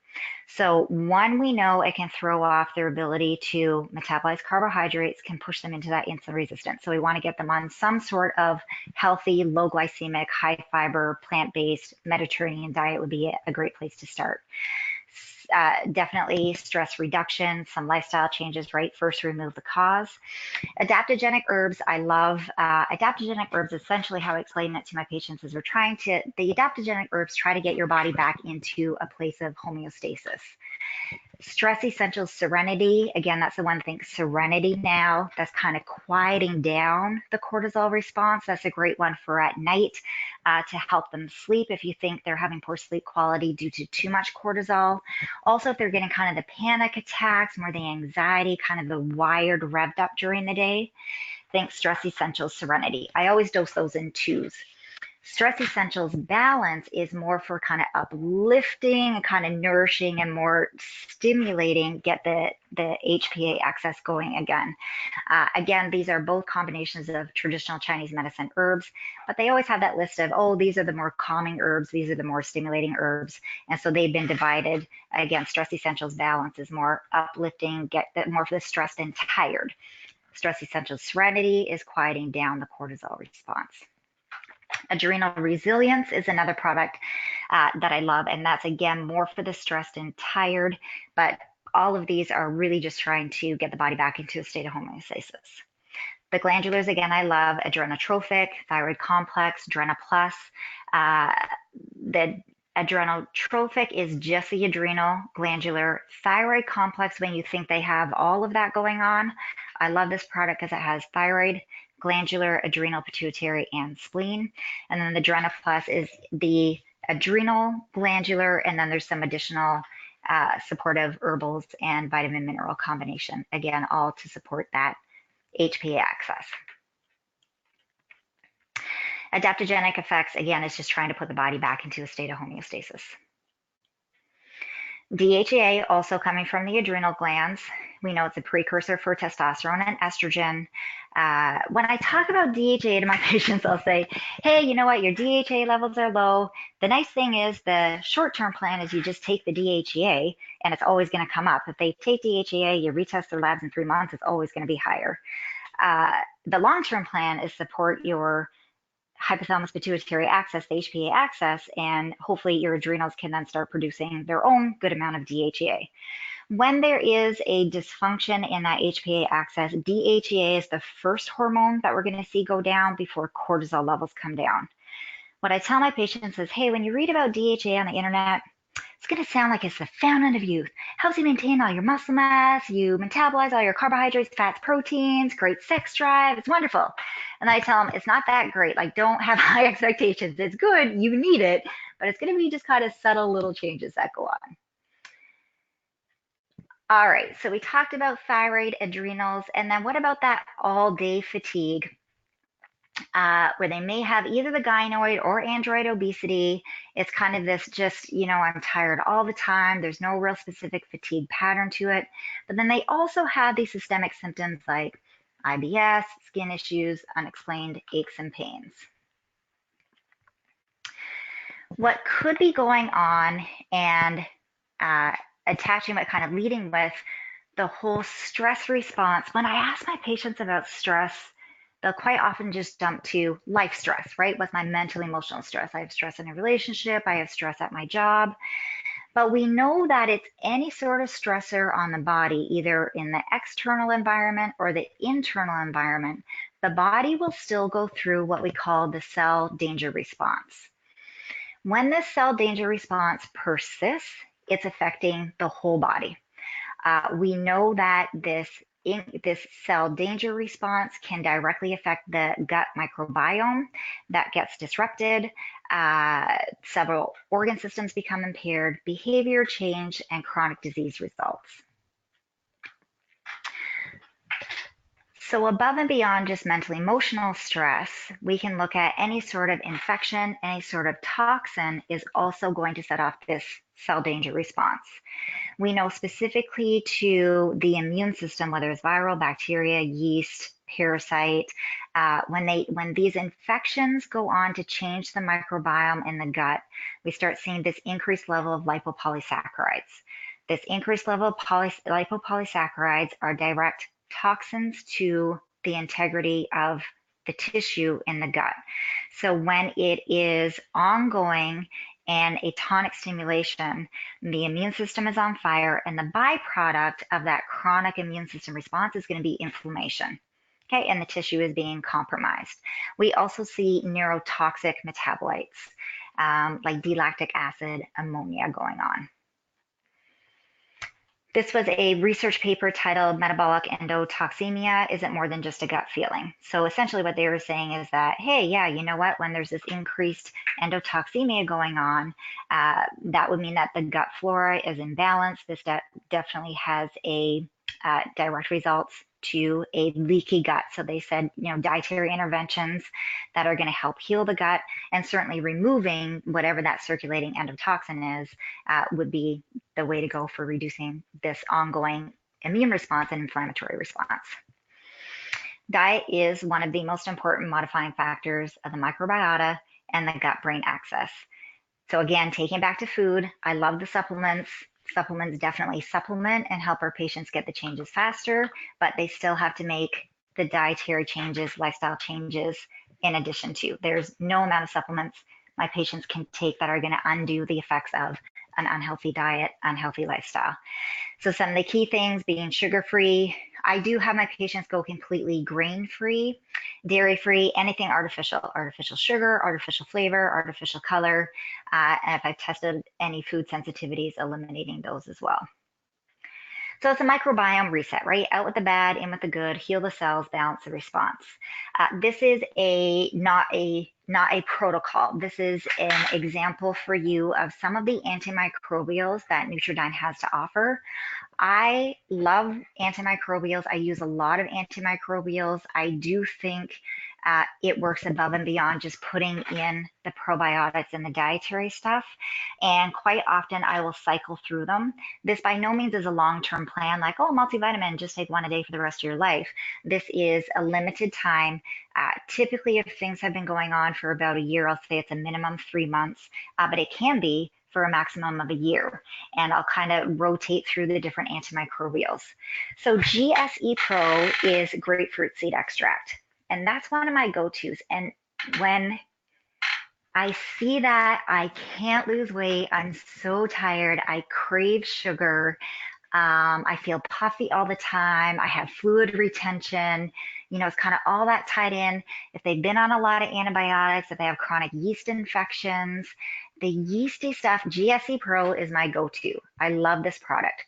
So one, we know it can throw off their ability to metabolize carbohydrates, can push them into that insulin resistance. So we want to get them on some sort of healthy, low glycemic, high fiber, plant-based Mediterranean diet would be a great place to start. Definitely stress reduction, some lifestyle changes, right? First, remove the cause. Adaptogenic herbs, I love. Adaptogenic herbs, essentially how I explain it to my patients is the adaptogenic herbs try to get your body back into a place of homeostasis. Stress Essentials Serenity, again, that's the one thing, Serenity Now, that's kind of quieting down the cortisol response. That's a great one for at night to help them sleep if you think they're having poor sleep quality due to too much cortisol. Also, if they're getting kind of the panic attacks, more the anxiety, kind of the wired, revved up during the day, think Stress Essentials Serenity. I always dose those in twos. Stress Essentials Balance is more for kind of uplifting and kind of nourishing and more stimulating, get the HPA axis going again. Again, these are both combinations of traditional Chinese medicine herbs, but they always have that list of, oh, these are the more calming herbs, these are the more stimulating herbs. And so they've been divided. Again, Stress Essentials Balance is more uplifting, get more for the stressed and tired. Stress Essentials Serenity is quieting down the cortisol response. Adrenal Resilience is another product that I love, and that's again more for the stressed and tired, but all of these are really just trying to get the body back into a state of homeostasis. The glandulars, again, I love Adrenotrophic, Thyroid Complex, Drena Plus. The Adrenotrophic is just the adrenal glandular. Thyroid Complex, when you think they have all of that going on, I love this product because it has thyroid, glandular, adrenal, pituitary, and spleen. And then the Drena Plus is the adrenal, glandular, and then there's some additional supportive herbals and vitamin mineral combination. Again, all to support that HPA axis. Adaptogenic effects, again, is just trying to put the body back into a state of homeostasis. DHEA also coming from the adrenal glands. We know it's a precursor for testosterone and estrogen. When I talk about DHEA to my patients, I'll say, hey, you know what? Your DHEA levels are low. The nice thing is the short-term plan is you just take the DHEA and it's always going to come up. If they take DHEA, you retest their labs in 3 months, it's always going to be higher. The long-term plan is support your hypothalamus pituitary axis, the HPA axis, and hopefully your adrenals can then start producing their own good amount of DHEA. When there is a dysfunction in that HPA axis, DHEA is the first hormone that we're going to see go down before cortisol levels come down. What I tell my patients is, hey, when you read about DHEA on the internet, it's going to sound like it's the fountain of youth. Helps you maintain all your muscle mass, you metabolize all your carbohydrates, fats, proteins, great sex drive. It's wonderful. And I tell them it's not that great. Like, don't have high expectations. It's good. You need it, but it's going to be just kind of subtle little changes that go on. All right, so we talked about thyroid, adrenals, and then what about that all day fatigue? Where they may have either the gynoid or android obesity. It's kind of this just, I'm tired all the time. There's no real specific fatigue pattern to it. But then they also have these systemic symptoms like IBS, skin issues, unexplained aches and pains. What could be going on and attaching, but kind of leading with the whole stress response. When I ask my patients about stress, they'll quite often just jump to life stress, right? What's my mental, emotional stress? I have stress in a relationship. I have stress at my job. But we know that it's any sort of stressor on the body, either in the external environment or the internal environment, the body will still go through what we call the cell danger response. When this cell danger response persists, it's affecting the whole body. We know that this cell danger response can directly affect the gut microbiome that gets disrupted. Several organ systems become impaired, behavior change, and chronic disease results. So above and beyond just mental emotional stress, we can look at any sort of infection, any sort of toxin is also going to set off this cell danger response. We know specifically to the immune system, whether it's viral, bacteria, yeast, parasite, when these infections go on to change the microbiome in the gut, we start seeing this increased level of lipopolysaccharides. This increased level of lipopolysaccharides are direct toxins to the integrity of the tissue in the gut. So when it is ongoing and a tonic stimulation, the immune system is on fire, and the byproduct of that chronic immune system response is going to be inflammation. Okay, and the tissue is being compromised. We also see neurotoxic metabolites like D-lactic acid, ammonia going on. This was a research paper titled Metabolic Endotoxemia Isn't More Than Just a Gut Feeling. So essentially what they were saying is that, hey, yeah, you know what? When there's this increased endotoxemia going on, that would mean that the gut flora is imbalanced. This definitely has a direct results to a leaky gut. So they said, dietary interventions that are going to help heal the gut, and certainly removing whatever that circulating endotoxin is would be the way to go for reducing this ongoing immune response and inflammatory response. Diet is one of the most important modifying factors of the microbiota and the gut-brain axis. So again, taking back to food, I love the supplements. Supplements definitely supplement and help our patients get the changes faster, but they still have to make the dietary changes, lifestyle changes in addition to. There's no amount of supplements my patients can take that are going to undo the effects of an unhealthy diet, unhealthy lifestyle. So some of the key things being sugar-free. I do have my patients go completely grain-free, dairy-free, anything artificial sugar, artificial flavor, artificial color. And if I've tested any food sensitivities, eliminating those as well. So it's a microbiome reset, right? Out with the bad, in with the good, heal the cells, balance the response. This is not a protocol. This is an example for you of some of the antimicrobials that Nutridyne has to offer. I love antimicrobials. I use a lot of antimicrobials. I do think It works above and beyond just putting in the probiotics and the dietary stuff. And quite often I will cycle through them. This by no means is a long-term plan, like, oh, multivitamin, just take one a day for the rest of your life. This is a limited time. Typically, if things have been going on for about a year, I'll say it's a minimum 3 months, but it can be for a maximum of a year. And I'll kind of rotate through the different antimicrobials. So GSE Pro is grapefruit seed extract. And that's one of my go-tos. And when I see that, I can't lose weight. I'm so tired. I crave sugar. I feel puffy all the time. I have fluid retention. It's kind of all that tied in. If they've been on a lot of antibiotics, if they have chronic yeast infections, the yeasty stuff, GSE Pro is my go-to. I love this product.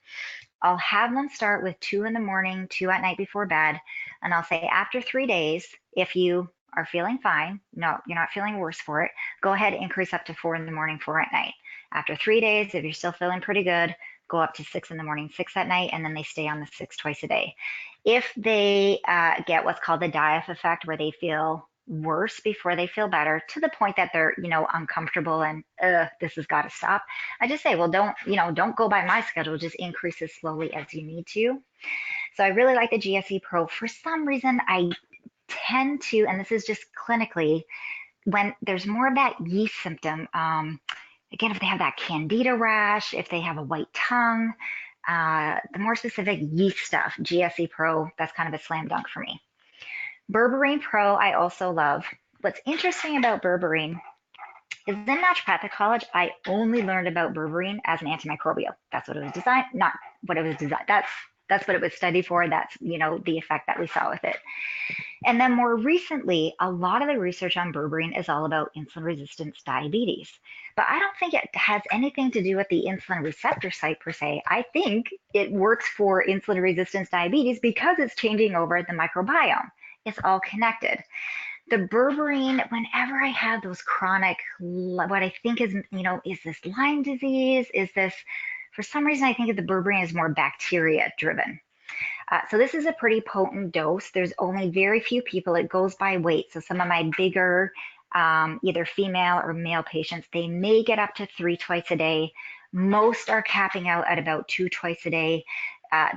I'll have them start with 2 in the morning, 2 at night before bed. And I'll say after 3 days, if you are feeling fine, no, you're not feeling worse for it, go ahead and increase up to 4 in the morning, 4 at night. After 3 days, if you're still feeling pretty good, go up to 6 in the morning, 6 at night, and then they stay on the 6 twice a day. If they get what's called the die-off effect, where they feel worse before they feel better, to the point that they're uncomfortable and this has got to stop, I just say, well, don't go by my schedule, just increase as slowly as you need to. So I really like the GSE Pro. For some reason, I tend to, and this is just clinically, when there's more of that yeast symptom, again, if they have that candida rash, if they have a white tongue, the more specific yeast stuff, GSE Pro, that's kind of a slam dunk for me. Berberine Pro, I also love. What's interesting about berberine is in naturopathic college, I only learned about berberine as an antimicrobial. That's what it was designed, not what it was designed. That's what it was studied for. That's, the effect that we saw with it. And then more recently, a lot of the research on berberine is all about insulin resistance diabetes. But I don't think it has anything to do with the insulin receptor site per se. I think it works for insulin resistance diabetes because it's changing over the microbiome. It's all connected. The berberine, whenever I have those chronic, what I think is, is this Lyme disease? Is this, for some reason, I think the berberine is more bacteria driven. So this is a pretty potent dose. There's only very few people. It goes by weight. So some of my bigger, either female or male patients, they may get up to 3 twice a day. Most are capping out at about 2 twice a day.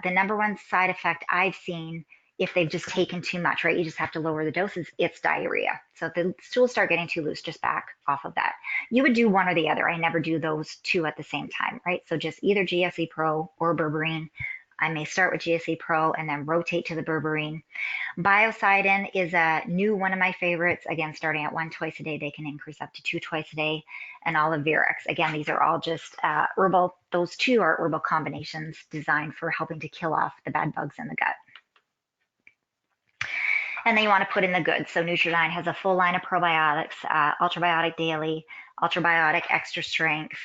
The number one side effect I've seen, if they've just taken too much, right? You just have to lower the doses, it's diarrhea. So if the stools start getting too loose, just back off of that. You would do one or the other. I never do those two at the same time, right? So just either GSE Pro or berberine. I may start with GSE Pro and then rotate to the berberine. Biocidin is a new one of my favorites. Again, starting at 1 twice a day, they can increase up to 2 twice a day. And Oliverex. Again, these are all just herbal. Those two are herbal combinations designed for helping to kill off the bad bugs in the gut. And then you want to put in the goods. So Nutridyne has a full line of probiotics, Ultrabiotic Daily, Ultrabiotic Extra Strength,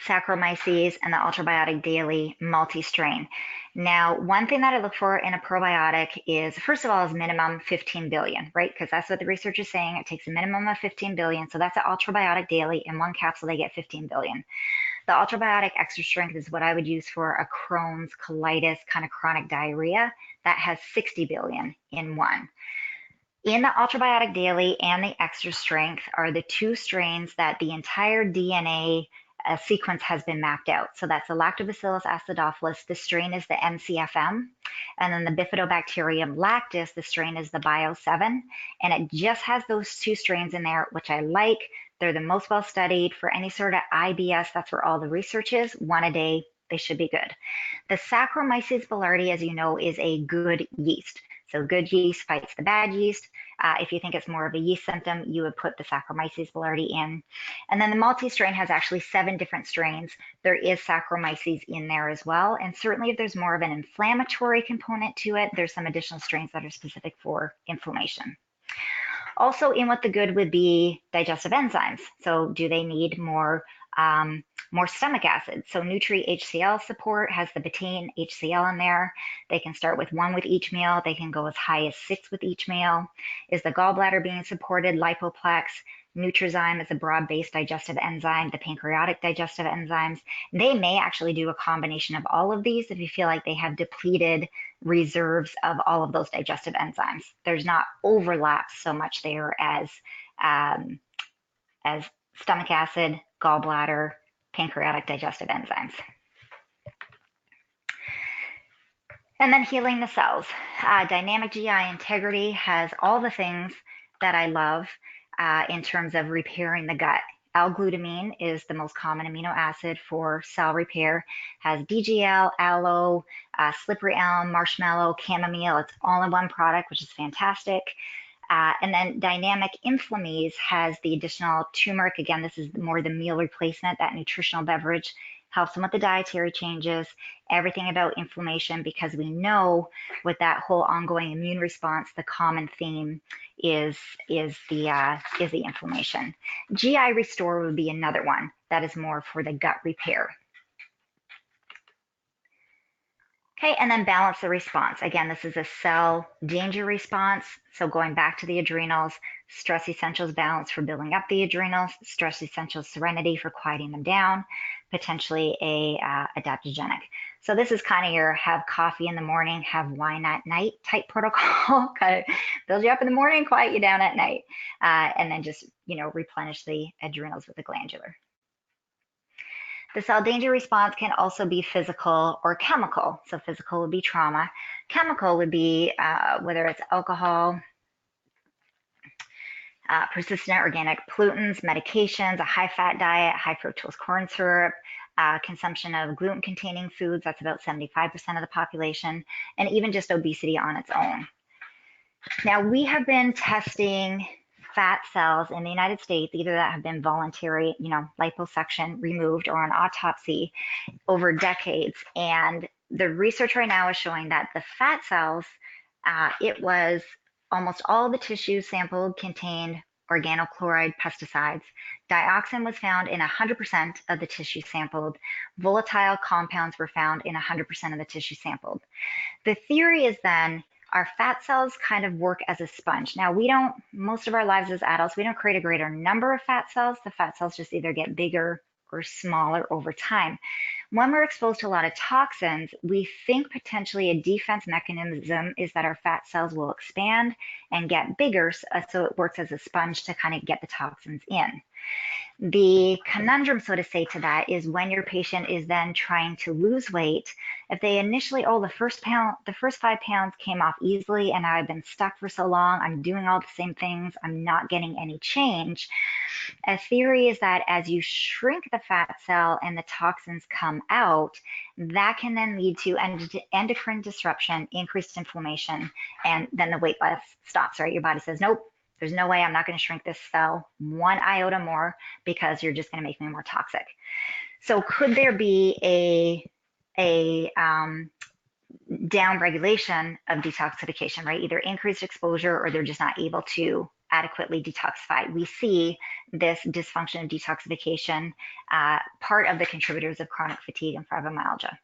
Saccharomyces, and the Ultrabiotic Daily multi-strain. Now, one thing that I look for in a probiotic is, first of all, is minimum 15 billion, right? Because that's what the research is saying. It takes a minimum of 15 billion. So that's an Ultrabiotic Daily. In one capsule, they get 15 billion. The Ultrabiotic Extra Strength is what I would use for a Crohn's, colitis, kind of chronic diarrhea. That has 60 billion in one. In the Ultrabiotic Daily and the Extra Strength are the 2 strains that the entire DNA sequence has been mapped out. So that's the Lactobacillus acidophilus. The strain is the MCFM. And then the Bifidobacterium lactis, the strain is the Bio7. And it just has those 2 strains in there, which I like. They're the most well studied for any sort of IBS. That's where all the research is. 1 a day, they should be good. The Saccharomyces boulardii, as you know, is a good yeast. So good yeast fights the bad yeast. If you think it's more of a yeast symptom, you would put the Saccharomyces boulardii in. And then the multi-strain has actually 7 different strains. There is Saccharomyces in there as well. And certainly if there's more of an inflammatory component to it, there's some additional strains that are specific for inflammation. Also in with the good would be digestive enzymes. So do they need more stomach acid? So Nutri-HCl support has the betaine HCl in there. They can start with 1 with each meal. They can go as high as 6 with each meal. Is the gallbladder being supported? Lipoplex. Nutrizyme is a broad-based digestive enzyme, the pancreatic digestive enzymes. They may actually do a combination of all of these if you feel like they have depleted reserves of all of those digestive enzymes. There's not overlap so much there as stomach acid, gallbladder, pancreatic digestive enzymes. And then healing the cells. Dynamic GI Integrity has all the things that I love in terms of repairing the gut. L-glutamine is the most common amino acid for cell repair, has DGL, aloe, slippery elm, marshmallow, chamomile. It's all in one product, which is fantastic. And then Dynamic Inflamase has the additional turmeric. Again, this is more the meal replacement, that nutritional beverage. Helps them with the dietary changes, everything about inflammation, because we know with that whole ongoing immune response, the common theme is the inflammation. GI Restore would be another one that is more for the gut repair. Okay, and then balance the response. Again, this is a cell danger response. So going back to the adrenals, stress essentials balance for building up the adrenals, stress essentials serenity for quieting them down, potentially a adaptogenic. So this is kind of your have coffee in the morning, have wine at night type protocol. Kind of build you up in the morning, quiet you down at night, and then just replenish the adrenals with the glandular. The cell danger response can also be physical or chemical. So physical would be trauma. Chemical would be whether it's alcohol, persistent organic pollutants, medications, a high-fat diet, high fructose corn syrup, consumption of gluten-containing foods, that's about 75% of the population, and even just obesity on its own. Now, we have been testing fat cells in the United States, either that have been voluntary, liposuction removed, or on autopsy over decades. And the research right now is showing that the fat cells, it was almost all the tissues sampled contained organochloride pesticides. Dioxin was found in 100% of the tissue sampled. Volatile compounds were found in 100% of the tissue sampled. The theory is then our fat cells kind of work as a sponge. Now, most of our lives as adults, we don't create a greater number of fat cells. The fat cells just either get bigger or smaller over time. When we're exposed to a lot of toxins, we think potentially a defense mechanism is that our fat cells will expand and get bigger, so it works as a sponge to kind of get the toxins in. The conundrum, so to say, to that is when your patient is then trying to lose weight, if they initially, the first 5 pounds came off easily and I've been stuck for so long, I'm doing all the same things, I'm not getting any change. A theory is that as you shrink the fat cell and the toxins come out, that can then lead to endocrine disruption, increased inflammation, and then the weight loss stops, right? Your body says, nope, there's no way I'm not going to shrink this cell one iota more because you're just going to make me more toxic. So could there be a downregulation of detoxification, right? Either increased exposure or they're just not able to adequately detoxify. We see this dysfunction of detoxification, part of the contributors of chronic fatigue and fibromyalgia.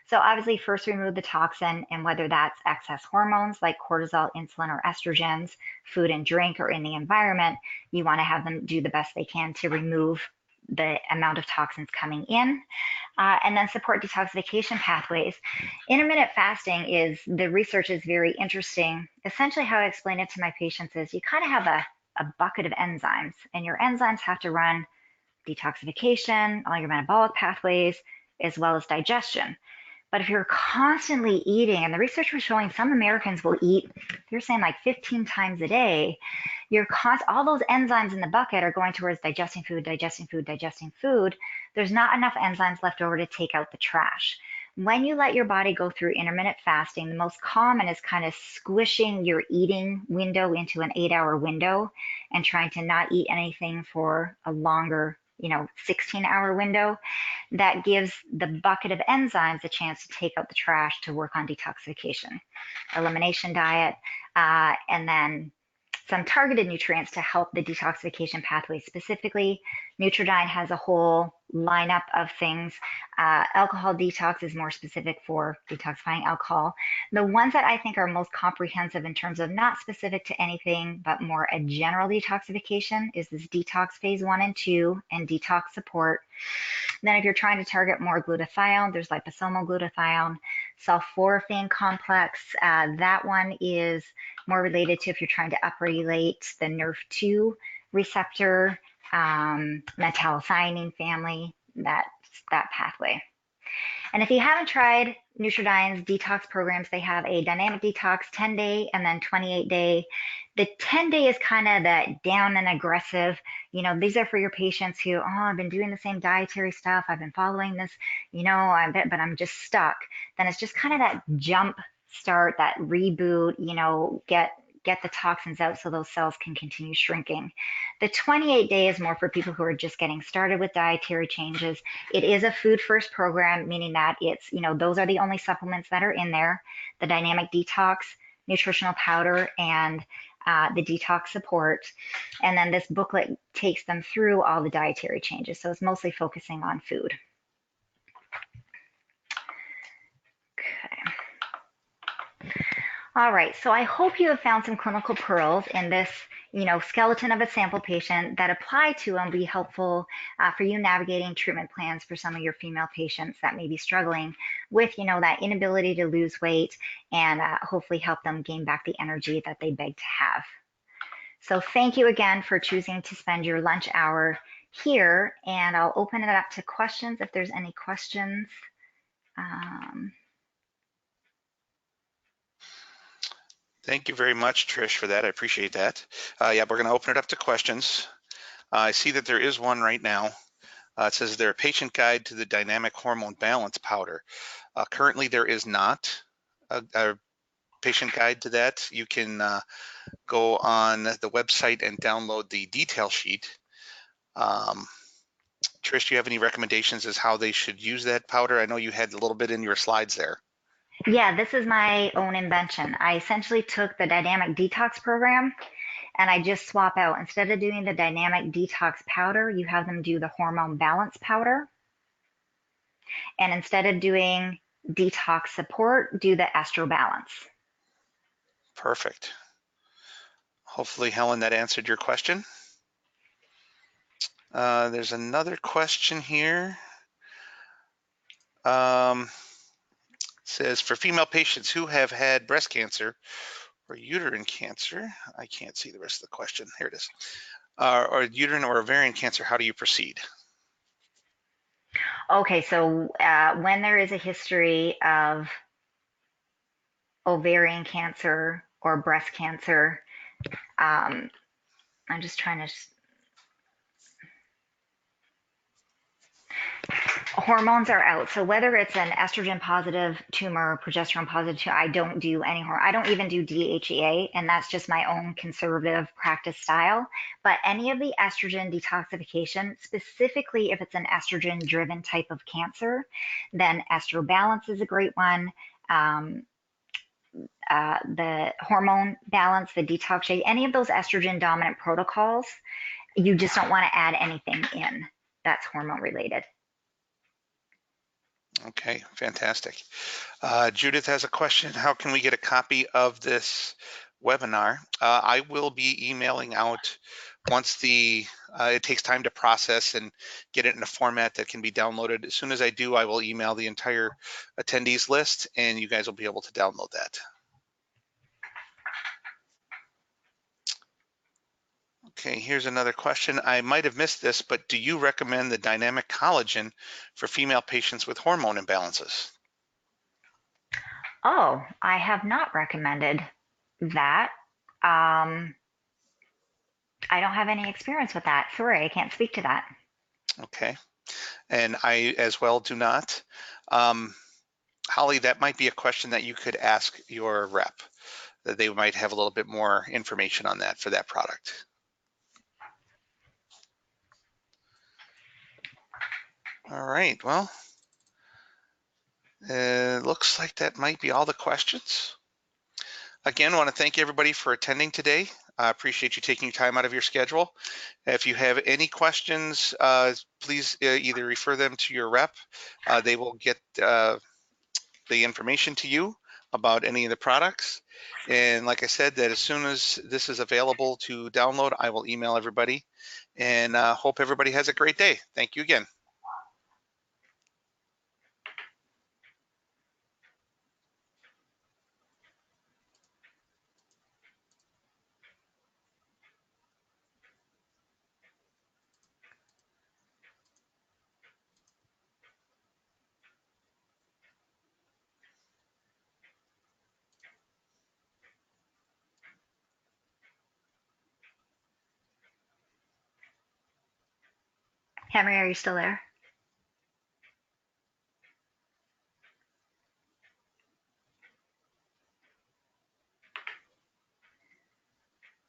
So obviously first remove the toxin, and whether that's excess hormones like cortisol, insulin, or estrogens, food and drink, or in the environment, you want to have them do the best they can to remove the amount of toxins coming in, and then support detoxification pathways. Intermittent fasting the research is very interesting. Essentially how I explain it to my patients is you kind of have a bucket of enzymes, and your enzymes have to run detoxification, all your metabolic pathways, as well as digestion. But if you're constantly eating, and the research was showing some Americans will eat, they're saying like 15 times a day, all those enzymes in the bucket are going towards digesting food, digesting food, digesting food. There's not enough enzymes left over to take out the trash. When you let your body go through intermittent fasting, the most common is kind of squishing your eating window into an 8-hour window and trying to not eat anything for a longer 16-hour window. That gives the bucket of enzymes a chance to take out the trash to work on detoxification. Elimination diet, and then some targeted nutrients to help the detoxification pathway specifically. Nutridyne has a whole lineup of things. Alcohol detox is more specific for detoxifying alcohol. The ones that I think are most comprehensive in terms of not specific to anything, but more a general detoxification is this detox phase 1 and 2 and detox support. Then if you're trying to target more glutathione, there's liposomal glutathione, sulforaphane complex. That one is more related to if you're trying to upregulate the NRF2 receptor, metallothionein family, that pathway. And if you haven't tried Nutridion's detox programs, they have a dynamic detox 10-day and then 28-day. The 10-day is kind of that down and aggressive. These are for your patients who, I've been doing the same dietary stuff. I've been following this, but I'm just stuck. Then it's just kind of that jump start, that reboot, get the toxins out so those cells can continue shrinking. The 28-day is more for people who are just getting started with dietary changes. It is a food first program, meaning that it's, those are the only supplements that are in there, the dynamic detox, nutritional powder, and the detox support. And then this booklet takes them through all the dietary changes. So it's mostly focusing on food. Okay. All right, so I hope you have found some clinical pearls in this, skeleton of a sample patient that apply to and be helpful for you navigating treatment plans for some of your female patients that may be struggling with, that inability to lose weight and hopefully help them gain back the energy that they beg to have. So thank you again for choosing to spend your lunch hour here, and I'll open it up to questions if there's any questions. Thank you very much, Trish, for that. I appreciate that. Yeah, we're going to open it up to questions. I see that there is one right now. It says, is there a patient guide to the dynamic hormone balance powder? Currently, there is not a patient guide to that. You can go on the website and download the detail sheet. Trish, do you have any recommendations as how they should use that powder? I know you had a little bit in your slides there. Yeah, this is my own invention. I essentially took the dynamic detox program and I just swap out. Instead of doing the dynamic detox powder, you have them do the hormone balance powder. And instead of doing detox support, do the estro balance. Perfect. Hopefully, Helen, that answered your question. There's another question here. Says, for female patients who have had breast cancer or uterine cancer, I can't see the rest of the question. Here it is. Or uterine or ovarian cancer, how do you proceed? Okay, so when there is a history of ovarian cancer or breast cancer, I'm just trying to hormones are out. So whether it's an estrogen positive tumor, progesterone positive tumor, I don't do any hormone. I don't even do DHEA, and that's just my own conservative practice style. But any of the estrogen detoxification, specifically if it's an estrogen driven type of cancer, then estro balance is a great one. The hormone balance, the detox shake, any of those estrogen dominant protocols, you just don't want to add anything in that's hormone related. Okay, fantastic. Judith has a question. How can we get a copy of this webinar? I will be emailing out once it takes time to process and get it in a format that can be downloaded. As soon as I do, I will email the entire attendees list and you guys will be able to download that. Okay, here's another question. I might have missed this, but do you recommend the dynamic collagen for female patients with hormone imbalances? Oh, I have not recommended that. I don't have any experience with that. Sorry, I can't speak to that. Okay, and I as well do not. Holly, that might be a question that you could ask your rep, that they might have a little bit more information on that for that product. All right, well, it looks like that might be all the questions. Again, I want to thank everybody for attending today. I appreciate you taking time out of your schedule. If you have any questions, please either refer them to your rep. They will get the information to you about any of the products. And like I said, that as soon as this is available to download, I will email everybody, and hope everybody has a great day. Thank you again. Henry, are you still there?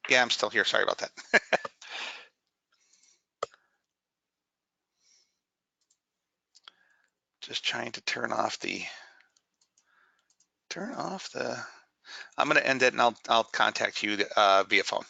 Yeah, I'm still here. Sorry about that. Just trying to turn off the. I'm going to end it, and I'll contact you via phone.